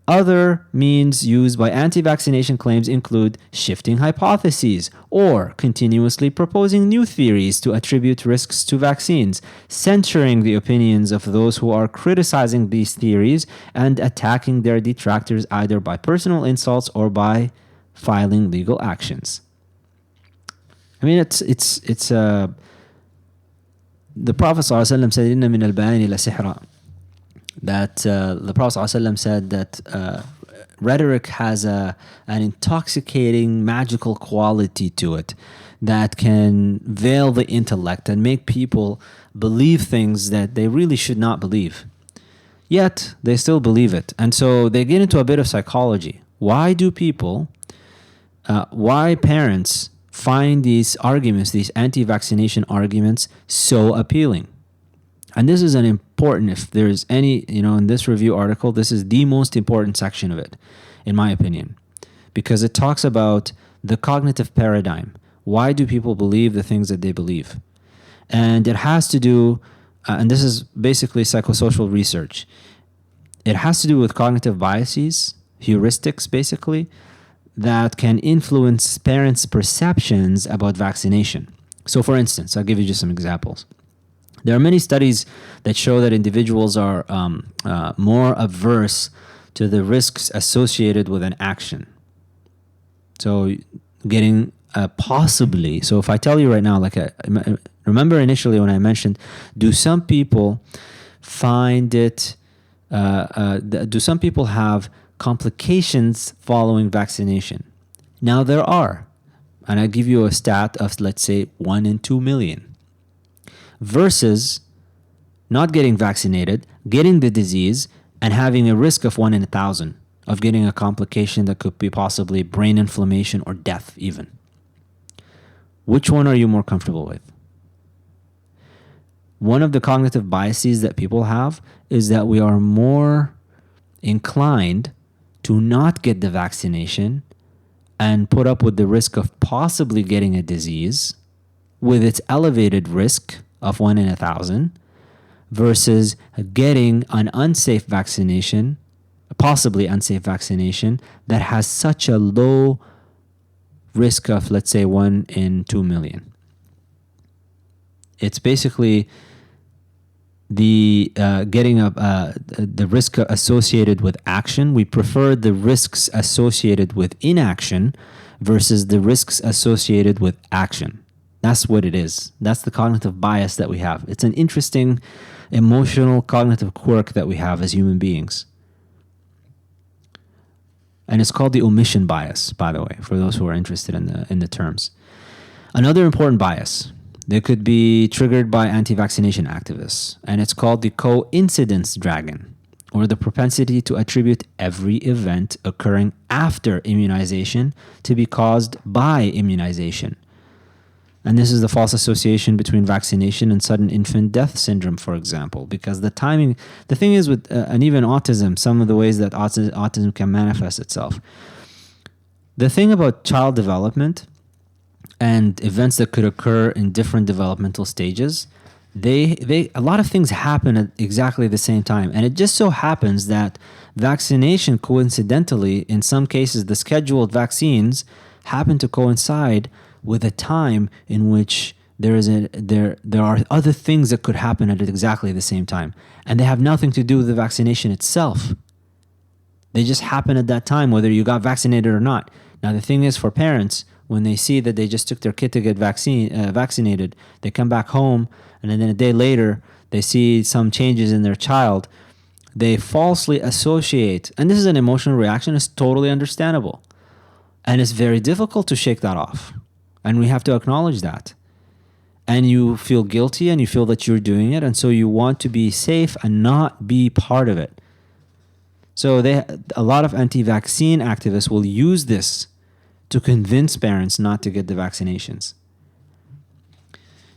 other means used by anti-vaccination claims include shifting hypotheses or continuously proposing new theories to attribute risks to vaccines, censoring the opinions of those who are criticizing these theories, and attacking their detractors either by personal insults or by filing legal actions. I mean, it's the Prophet ﷺ said, "Inna min al-bayani la sihra." That the Prophet ﷺ said that rhetoric has an intoxicating, magical quality to it that can veil the intellect and make people believe things that they really should not believe. Yet, they still believe it. And so they get into a bit of psychology. Why parents find these arguments, these anti-vaccination arguments, so appealing? And this is an important, if there's any, in this review article, this is the most important section of it, in my opinion, because it talks about the cognitive paradigm. Why do people believe the things that they believe? And it has to do, and this is basically psychosocial research, it has to do with cognitive biases, heuristics, basically, that can influence parents' perceptions about vaccination. So, for instance, I'll give you just some examples. There are many studies that show that individuals are more averse to the risks associated with an action. So getting possibly, so if I tell you right now, Remember initially when I mentioned, do some people find it, do some people have complications following vaccination? Now there are, and I give you a stat of, let's say, 1 in 2 million, versus not getting vaccinated, getting the disease, and having a risk of 1 in 1,000 of getting a complication that could be possibly brain inflammation or death even. Which one are you more comfortable with? One of the cognitive biases that people have is that we are more inclined to not get the vaccination and put up with the risk of possibly getting a disease with its elevated risk of 1 in 1,000 versus getting an unsafe vaccination, a possibly unsafe vaccination that has such a low risk of, let's say, 1 in 2 million. It's basically the getting the risk associated with action. We prefer the risks associated with inaction versus the risks associated with action. That's what it is. That's the cognitive bias that we have. It's an interesting emotional cognitive quirk that we have as human beings. And it's called the omission bias, by the way, for those who are interested in the terms. Another important bias that could be triggered by anti-vaccination activists, and it's called the coincidence dragon, or the propensity to attribute every event occurring after immunization to be caused by immunization. And this is the false association between vaccination and sudden infant death syndrome, for example, because the timing, the thing is with, and even autism, some of the ways that autism can manifest itself. The thing about child development and events that could occur in different developmental stages, a lot of things happen at exactly the same time. And it just so happens that vaccination, coincidentally, in some cases, the scheduled vaccines happen to coincide with a time in which there are other things that could happen at exactly the same time, and they have nothing to do with the vaccination itself. They just happen at that time, whether you got vaccinated or not. Now, the thing is, for parents, when they see that they just took their kid to get vaccinated, they come back home, and then a day later, they see some changes in their child. They falsely associate, and this is an emotional reaction. It's totally understandable, and it's very difficult to shake that off. And we have to acknowledge that. And you feel guilty and you feel that you're doing it. And so you want to be safe and not be part of it. So a lot of anti-vaccine activists will use this to convince parents not to get the vaccinations.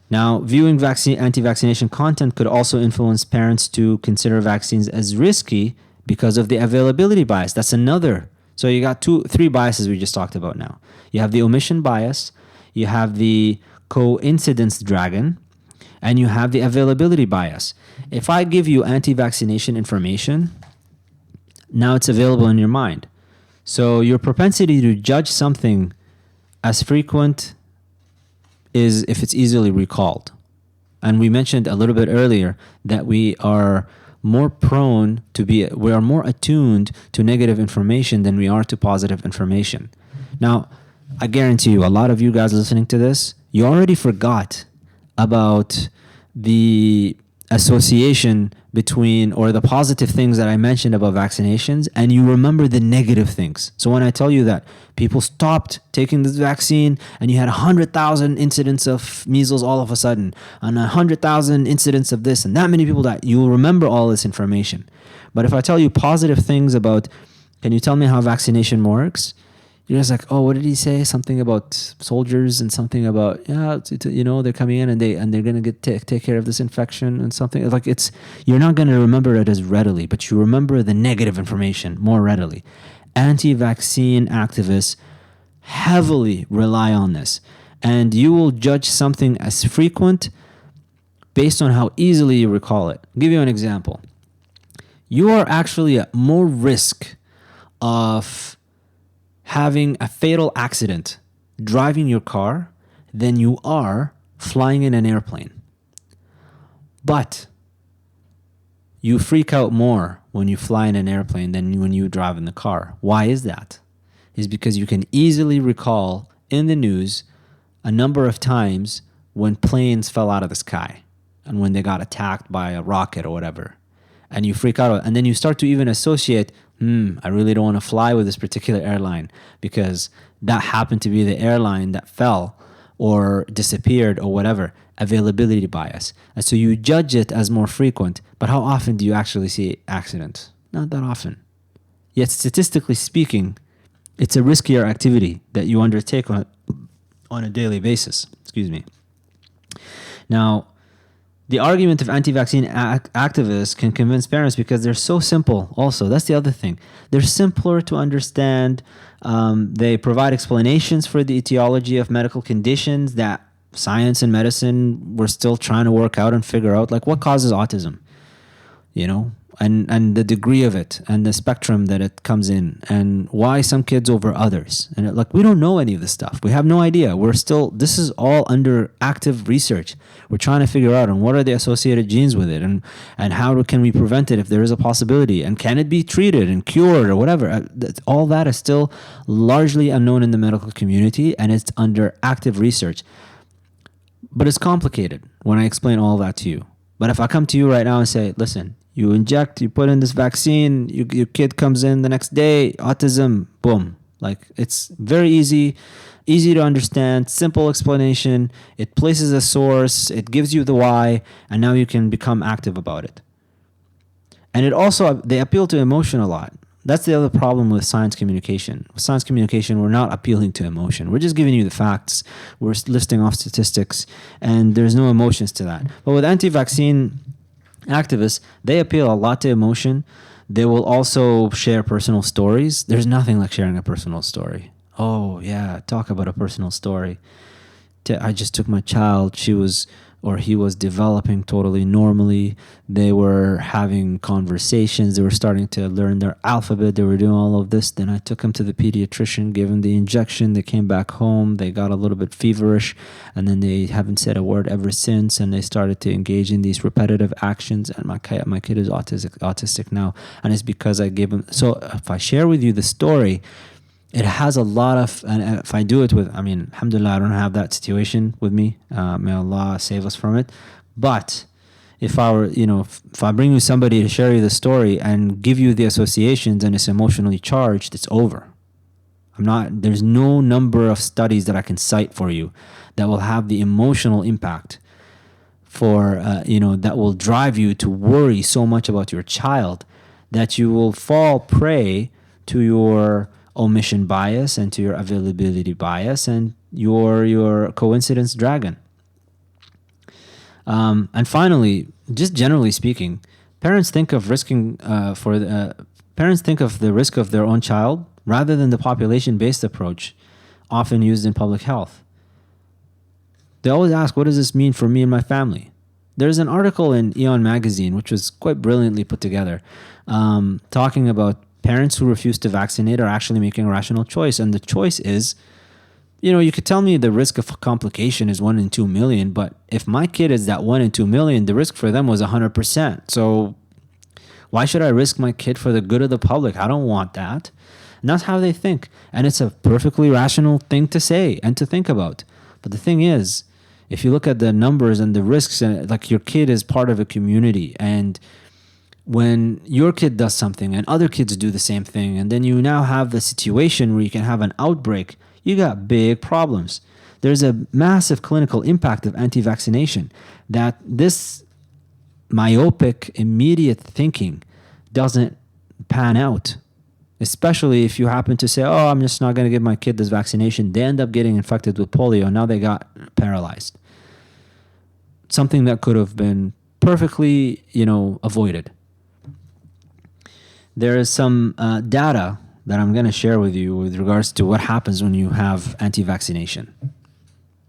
Now, viewing anti-vaccination content could also influence parents to consider vaccines as risky because of the availability bias. That's another. So you got 3 biases we just talked about now. You have the omission bias, you have the coincidence dragon, and you have the availability bias. If I give you anti-vaccination information, now it's available in your mind. So your propensity to judge something as frequent is if it's easily recalled. And we mentioned a little bit earlier that we are more attuned to negative information than we are to positive information. Now, I guarantee you, a lot of you guys listening to this, you already forgot about the association between, or the positive things that I mentioned about vaccinations, and you remember the negative things. So when I tell you that people stopped taking this vaccine and you had 100,000 incidents of measles all of a sudden, and 100,000 incidents of this, and that many people died, you will remember all this information. But if I tell you positive things about, can you tell me how vaccination works? You're just like, oh, what did he say? Something about soldiers and something about, they're coming in and they're gonna take care of this infection and something. Like, you're not gonna remember it as readily, but you remember the negative information more readily. Anti-vaccine activists heavily rely on this, and you will judge something as frequent based on how easily you recall it. I'll give you an example. You are actually at more risk of having a fatal accident driving your car than you are flying in an airplane. But you freak out more when you fly in an airplane than when you drive in the car. Why is that? It's because you can easily recall in the news a number of times when planes fell out of the sky and when they got attacked by a rocket or whatever. And you freak out. And then you start to even associate, I really don't want to fly with this particular airline because that happened to be the airline that fell or disappeared or whatever. Availability bias. And so you judge it as more frequent. But how often do you actually see accidents? Not that often. Yet statistically speaking, it's a riskier activity that you undertake on a daily basis. Excuse me. Now, the argument of anti-vaccine activists can convince parents because they're so simple also. That's the other thing. They're simpler to understand. They provide explanations for the etiology of medical conditions that science and medicine we're still trying to work out and figure out. Like what causes autism, and the degree of it and the spectrum that it comes in and why some kids over others. And we don't know any of this stuff. We have no idea. This is all under active research. We're trying to figure out what are the associated genes with it and how can we prevent it if there is a possibility, and can it be treated and cured or whatever. All that is still largely unknown in the medical community, and it's under active research. But it's complicated when I explain all that to you. But if I come to you right now and say, listen, you inject, you put in this vaccine, your kid comes in the next day, autism, boom. It's very easy to understand, simple explanation. It places a source, it gives you the why, and now you can become active about it. And they appeal to emotion a lot. That's the other problem with science communication. With science communication, we're not appealing to emotion. We're just giving you the facts. We're listing off statistics, and there's no emotions to that. But with anti-vaccine activists, they appeal a lot to emotion. They will also share personal stories. There's nothing like sharing a personal story. Oh, yeah, talk about a personal story. I just took my child. He was developing totally normally. They were having conversations. They were starting to learn their alphabet. They were doing all of this. Then I took him to the pediatrician, gave him the injection. They came back home. They got a little bit feverish, and then they haven't said a word ever since. And they started to engage in these repetitive actions. And my kid is autistic now, and it's because I gave him. So if I share with you the story, it has a lot of, and if I do it with, alhamdulillah, I don't have that situation with me. May Allah save us from it. But if I bring you somebody to share you the story and give you the associations and it's emotionally charged, it's over. There's no number of studies that I can cite for you that will have the emotional impact that will drive you to worry so much about your child that you will fall prey to your omission bias and to your availability bias and your coincidence dragon. And finally, just generally speaking, parents think of the risk of their own child rather than the population-based approach often used in public health. They always ask, what does this mean for me and my family? There's an article in Eon magazine, which was quite brilliantly put together, talking about parents who refuse to vaccinate are actually making a rational choice. And the choice is, you could tell me the risk of complication is 1 in 2 million, but if my kid is that 1 in 2 million, the risk for them was 100%. So why should I risk my kid for the good of the public? I don't want that. And that's how they think. And it's a perfectly rational thing to say and to think about. But the thing is, if you look at the numbers and the risks, your kid is part of a community, and when your kid does something and other kids do the same thing, and then you now have the situation where you can have an outbreak, you got big problems. There's a massive clinical impact of anti-vaccination that this myopic, immediate thinking doesn't pan out, especially if you happen to say, oh, I'm just not going to give my kid this vaccination. They end up getting infected with polio, and now they got paralyzed. Something that could have been perfectly, avoided. There is some data that I'm going to share with you with regards to what happens when you have anti-vaccination,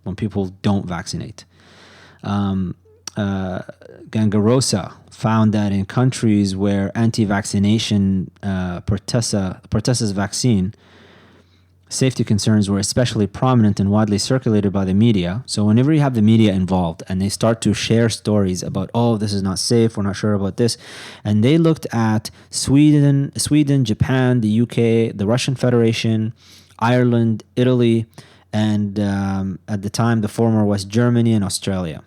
when people don't vaccinate. Gangarosa found that in countries where anti-vaccination Pertussis vaccine safety concerns were especially prominent and widely circulated by the media. So whenever you have the media involved and they start to share stories about, oh, this is not safe, we're not sure about this. And they looked at Sweden, Japan, the UK, the Russian Federation, Ireland, Italy, and at the time the former was Germany and Australia.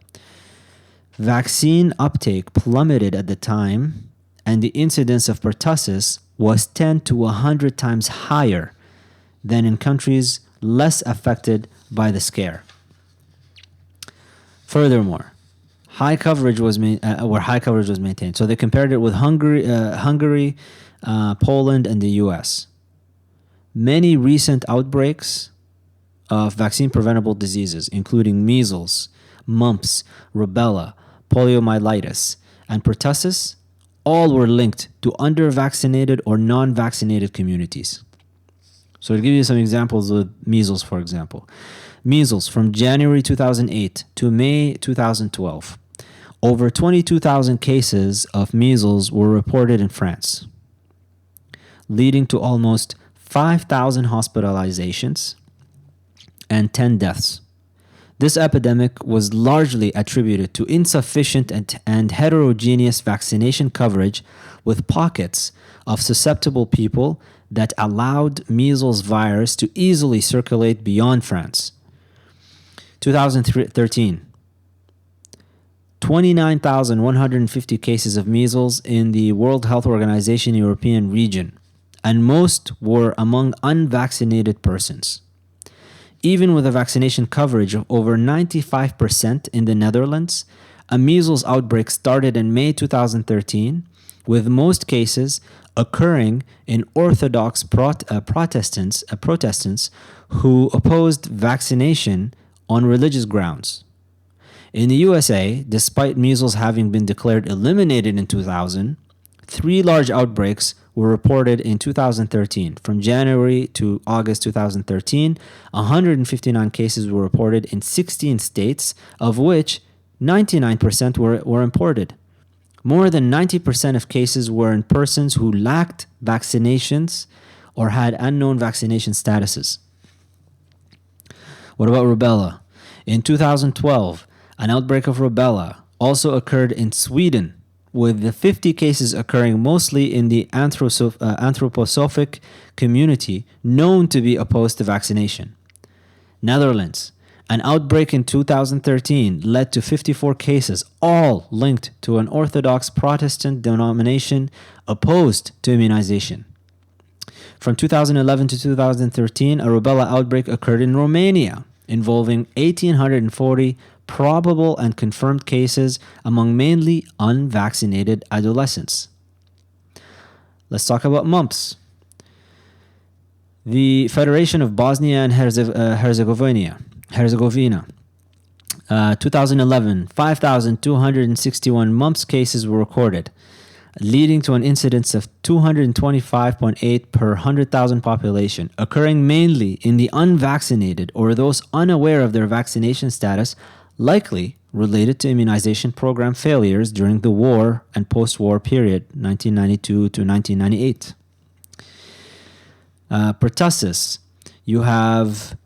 Vaccine uptake plummeted at the time, and the incidence of pertussis was 10 to 100 times higher than in countries less affected by the scare. Furthermore, high coverage was maintained. So they compared it with Hungary, Poland, and the U.S. Many recent outbreaks of vaccine-preventable diseases, including measles, mumps, rubella, poliomyelitis, and pertussis, all were linked to under-vaccinated or non-vaccinated communities. So to give you some examples of measles, for example. Measles from January 2008 to May 2012. Over 22,000 cases of measles were reported in France, leading to almost 5,000 hospitalizations and 10 deaths. This epidemic was largely attributed to insufficient and heterogeneous vaccination coverage, with pockets of susceptible people that allowed measles virus to easily circulate beyond France. 2013, 29,150 cases of measles in the World Health Organization European region, and most were among unvaccinated persons. Even with a vaccination coverage of over 95% in the Netherlands, a measles outbreak started in May 2013, with most cases occurring in Orthodox Protestants who opposed vaccination on religious grounds. In the USA, despite measles having been declared eliminated in 2000, 3 large outbreaks were reported in 2013. From January to August 2013, 159 cases were reported in 16 states, of which 99% were imported. More than 90% of cases were in persons who lacked vaccinations or had unknown vaccination statuses. What about rubella? In 2012, an outbreak of rubella also occurred in Sweden, with the 50 cases occurring mostly in the Anthropomorphic community known to be opposed to vaccination. Netherlands, an outbreak in 2013 led to 54 cases, all linked to an Orthodox Protestant denomination opposed to immunization. From 2011 to 2013, a rubella outbreak occurred in Romania, involving 1,840 probable and confirmed cases among mainly unvaccinated adolescents. Let's talk about mumps. The Federation of Bosnia and Herzegovina, 2011, 5,261 mumps cases were recorded, leading to an incidence of 225.8 per 100,000 population, occurring mainly in the unvaccinated or those unaware of their vaccination status, likely related to immunization program failures during the war and post-war period, 1992 to 1998. Pertussis, you have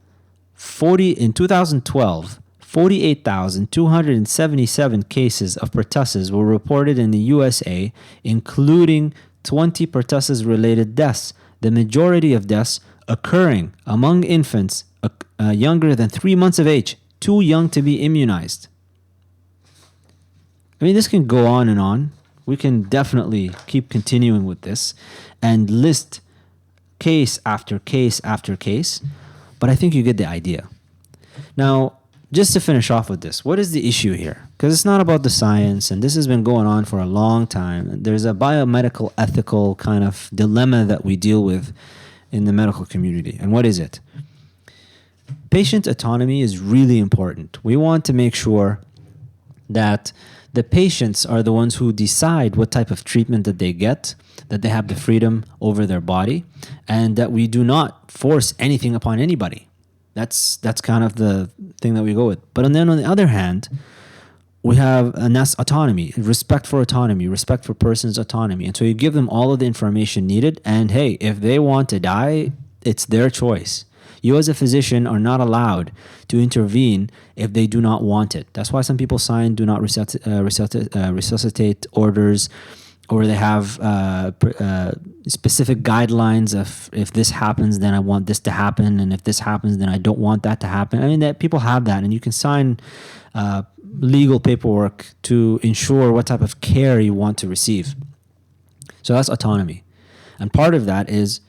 in 2012, 48,277 cases of pertussis were reported in the USA, including 20 pertussis-related deaths, the majority of deaths occurring among infants younger than 3 months of age, too young to be immunized. I mean, this can go on and on. We can definitely keep continuing with this and list case after case after case, but I think you get the idea. Now, just to finish off with this, what is the issue here? Because it's not about the science, and this has been going on for a long time. There's a biomedical, ethical kind of dilemma that we deal with in the medical community. And what is it? Patient autonomy is really important. We want to make sure that the patients are the ones who decide what type of treatment that they get, that they have the freedom over their body, and that we do not force anything upon anybody. That's kind of the thing that we go with. But then on the other hand, we have autonomy, respect for autonomy, respect for person's autonomy. And so you give them all of the information needed, and hey, if they want to die, it's their choice. You as a physician are not allowed to intervene if they do not want it. That's why some people sign do not resuscitate orders, or they have specific guidelines of if this happens, then I want this to happen, and if this happens, then I don't want that to happen. I mean, that people have that, and you can sign legal paperwork to ensure what type of care you want to receive. So that's autonomy. And part of that is,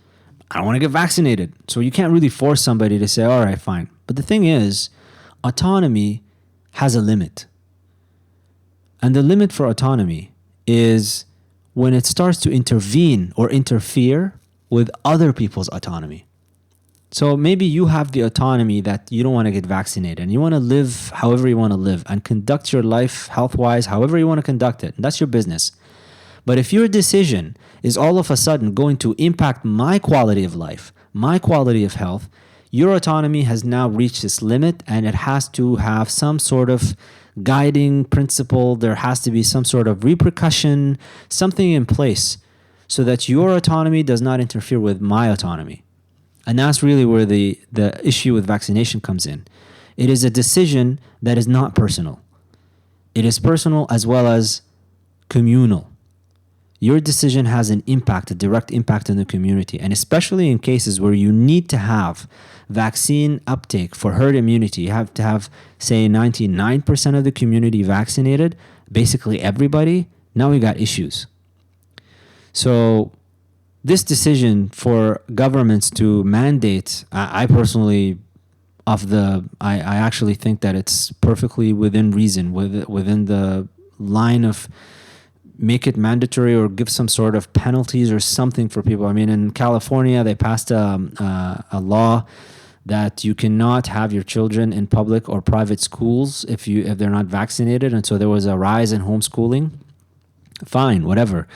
I don't want to get vaccinated. So you can't really force somebody to say, all right, fine. But the thing is, autonomy has a limit. And the limit for autonomy is when it starts to intervene or interfere with other people's autonomy. So maybe you have the autonomy that you don't want to get vaccinated and you want to live however you want to live and conduct your life health-wise however you want to conduct it. And that's your business. But if your decision is all of a sudden going to impact my quality of life, my quality of health, your autonomy has now reached its limit, and it has to have some sort of guiding principle. There has to be some sort of repercussion, something in place so that your autonomy does not interfere with my autonomy. And that's really where the issue with vaccination comes in. It is a decision that is not personal. It is personal as well as communal. Your decision has an impact, a direct impact on the community. And especially in cases where you need to have vaccine uptake for herd immunity, you have to have, say, 99% of the community vaccinated, basically everybody. Now we got issues. So this decision for governments to mandate, I personally, I actually think that it's perfectly within reason, within the line of make it mandatory or give some sort of penalties or something for people. I mean, in California, they passed a law that you cannot have your children in public or private schools if they're not vaccinated, and so there was a rise in homeschooling. Fine, whatever.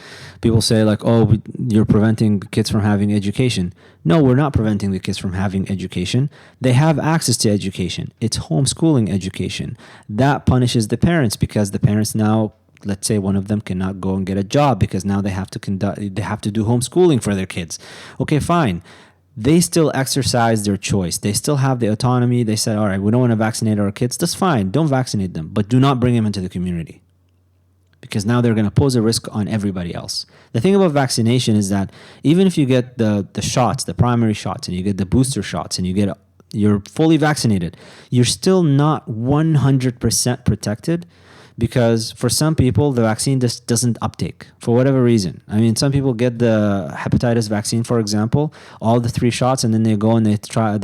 People say like, oh, you're preventing kids from having education. No, we're not preventing the kids from having education. They have access to education. It's homeschooling education. That punishes the parents because the parents now, let's say one of them cannot go and get a job because now they have to do homeschooling for their kids. Okay, fine. They still exercise their choice. They still have the autonomy. They said, all right, we don't want to vaccinate our kids. That's fine. Don't vaccinate them, but do not bring them into the community, because now they're going to pose a risk on everybody else. The thing about vaccination is that even if you get the shots, the primary shots, and you get the booster shots, and you're fully vaccinated, you're still not 100% protected, because for some people, the vaccine just doesn't uptake for whatever reason. I mean, some people get the hepatitis vaccine, for example, all the 3 shots, and then they go and they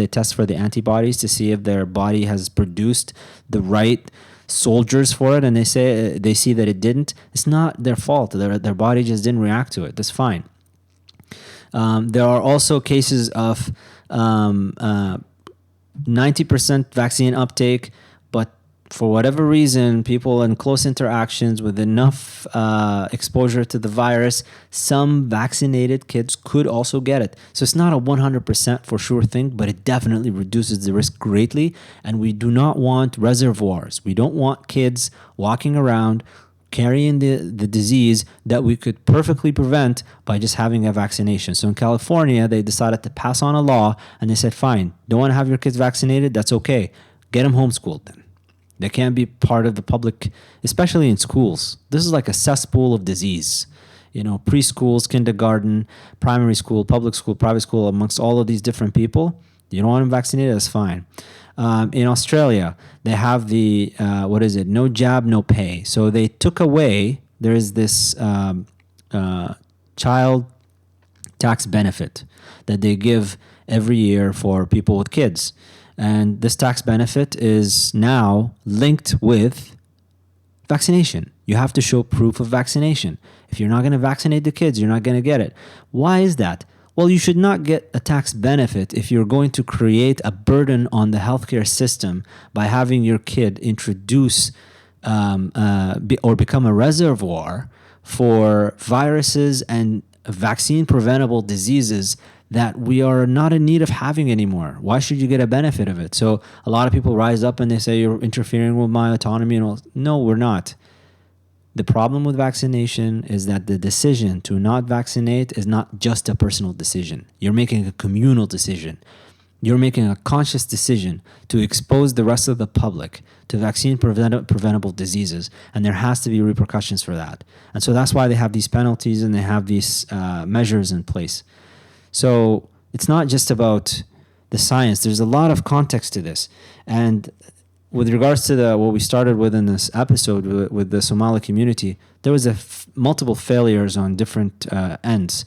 test for the antibodies to see if their body has produced the right soldiers for it, and they see that it didn't. It's not their fault. Their body just didn't react to it. That's fine. There are also cases of 90% vaccine uptake, but for whatever reason, people in close interactions with enough exposure to the virus, some vaccinated kids could also get it. So it's not a 100% for sure thing, but it definitely reduces the risk greatly. And we do not want reservoirs. We don't want kids walking around carrying the disease that we could perfectly prevent by just having a vaccination. So in California, they decided to pass on a law, and they said, fine, don't want to have your kids vaccinated? That's okay. Get them homeschooled then. They can't be part of the public, especially in schools. This is like a cesspool of disease. Preschools, kindergarten, primary school, public school, private school, amongst all of these different people. You don't want them vaccinated, that's fine. In Australia, they have the, no jab, no pay. So they took away, there is this child tax benefit that they give every year for people with kids. And this tax benefit is now linked with vaccination. You have to show proof of vaccination. If you're not going to vaccinate the kids, you're not going to get it. Why is that? Well, you should not get a tax benefit if you're going to create a burden on the healthcare system by having your kid introduce or become a reservoir for viruses and vaccine-preventable diseases that we are not in need of having anymore. Why should you get a benefit of it? So a lot of people rise up and they say, you're interfering with my autonomy and all. No, we're not. The problem with vaccination is that the decision to not vaccinate is not just a personal decision. You're making a communal decision. You're making a conscious decision to expose the rest of the public to vaccine preventable diseases, and there has to be repercussions for that. And so that's why they have these penalties and they have these measures in place. So it's not just about the science. There's a lot of context to this. And with regards to what we started with in this episode with the Somali community, there was multiple failures on different ends.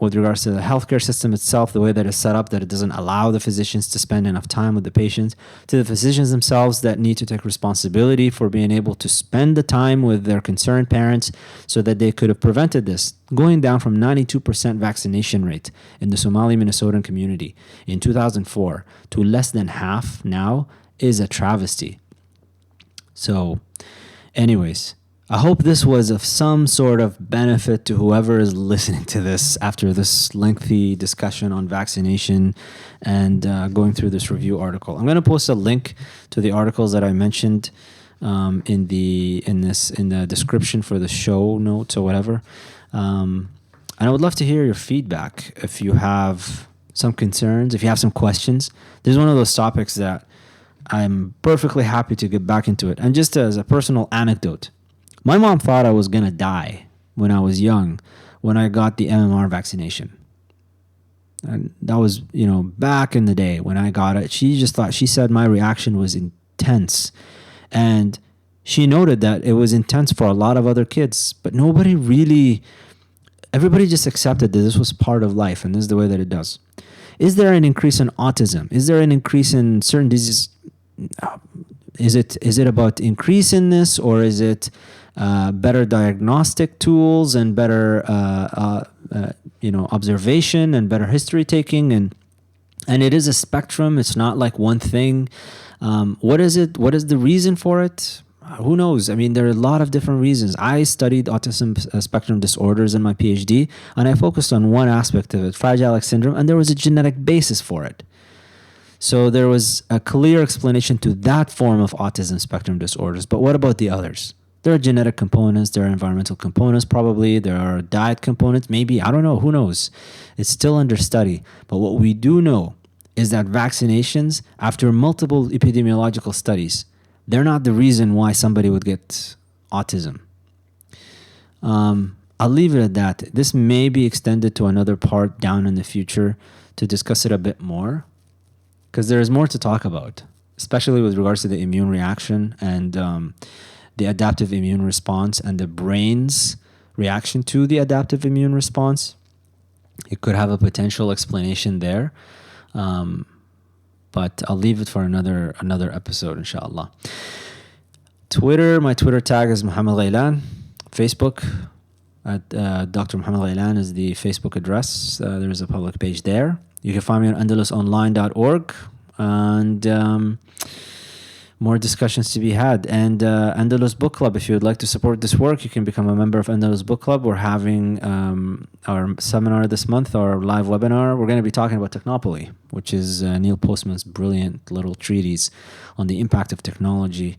With regards to the healthcare system itself, the way that it's set up, that it doesn't allow the physicians to spend enough time with the patients, to the physicians themselves that need to take responsibility for being able to spend the time with their concerned parents so that they could have prevented this. Going down from 92% vaccination rate in the Somali Minnesotan community in 2004 to less than half now is a travesty. So, anyways, I hope this was of some sort of benefit to whoever is listening to this after this lengthy discussion on vaccination and going through this review article. I'm going to post a link to the articles that I mentioned in the description for the show notes or whatever. And I would love to hear your feedback if you have some concerns, if you have some questions. This is one of those topics that I'm perfectly happy to get back into it. And just as a personal anecdote, my mom thought I was going to die when I was young when I got the MMR vaccination. And that was, back in the day when I got it. She said my reaction was intense. And she noted that it was intense for a lot of other kids, but everybody just accepted that this was part of life and this is the way that it does. Is there an increase in autism? Is there an increase in certain diseases? Is it about increase in this, or is it better diagnostic tools and better observation and better history taking, and it is a spectrum. It's not like one thing. What is it? What is the reason for it? Who knows? I mean, there are a lot of different reasons. I studied autism spectrum disorders in my PhD, and I focused on one aspect of it, Fragile X syndrome, and there was a genetic basis for it. So there was a clear explanation to that form of autism spectrum disorders. But what about the others? There are genetic components, there are environmental components probably, there are diet components, maybe, I don't know, who knows? It's still under study. But what we do know is that vaccinations, after multiple epidemiological studies, they're not the reason why somebody would get autism. I'll leave it at that. This may be extended to another part down in the future to discuss it a bit more, because there is more to talk about, especially with regards to the immune reaction and the adaptive immune response and the brain's reaction to the adaptive immune response. It could have a potential explanation there, but I'll leave it for another episode, inshallah. Twitter, my Twitter tag is Muhammad Ghailan. Facebook, at Dr. Muhammad Ghailan is the Facebook address. There is a public page there. You can find me on andalusonline.org, and more discussions to be had. And Andalus Book Club, if you would like to support this work, you can become a member of Andalus Book Club. We're having our seminar this month, our live webinar. We're going to be talking about Technopoly, which is Neil Postman's brilliant little treatise on the impact of technology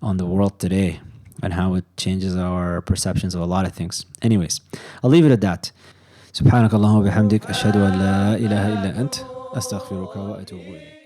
on the world today and how it changes our perceptions of a lot of things. Anyways, I'll leave it at that. سبحانك اللهم وبحمدك أشهد أن لا إله إلا أنت أستغفرك وأتوب إليك.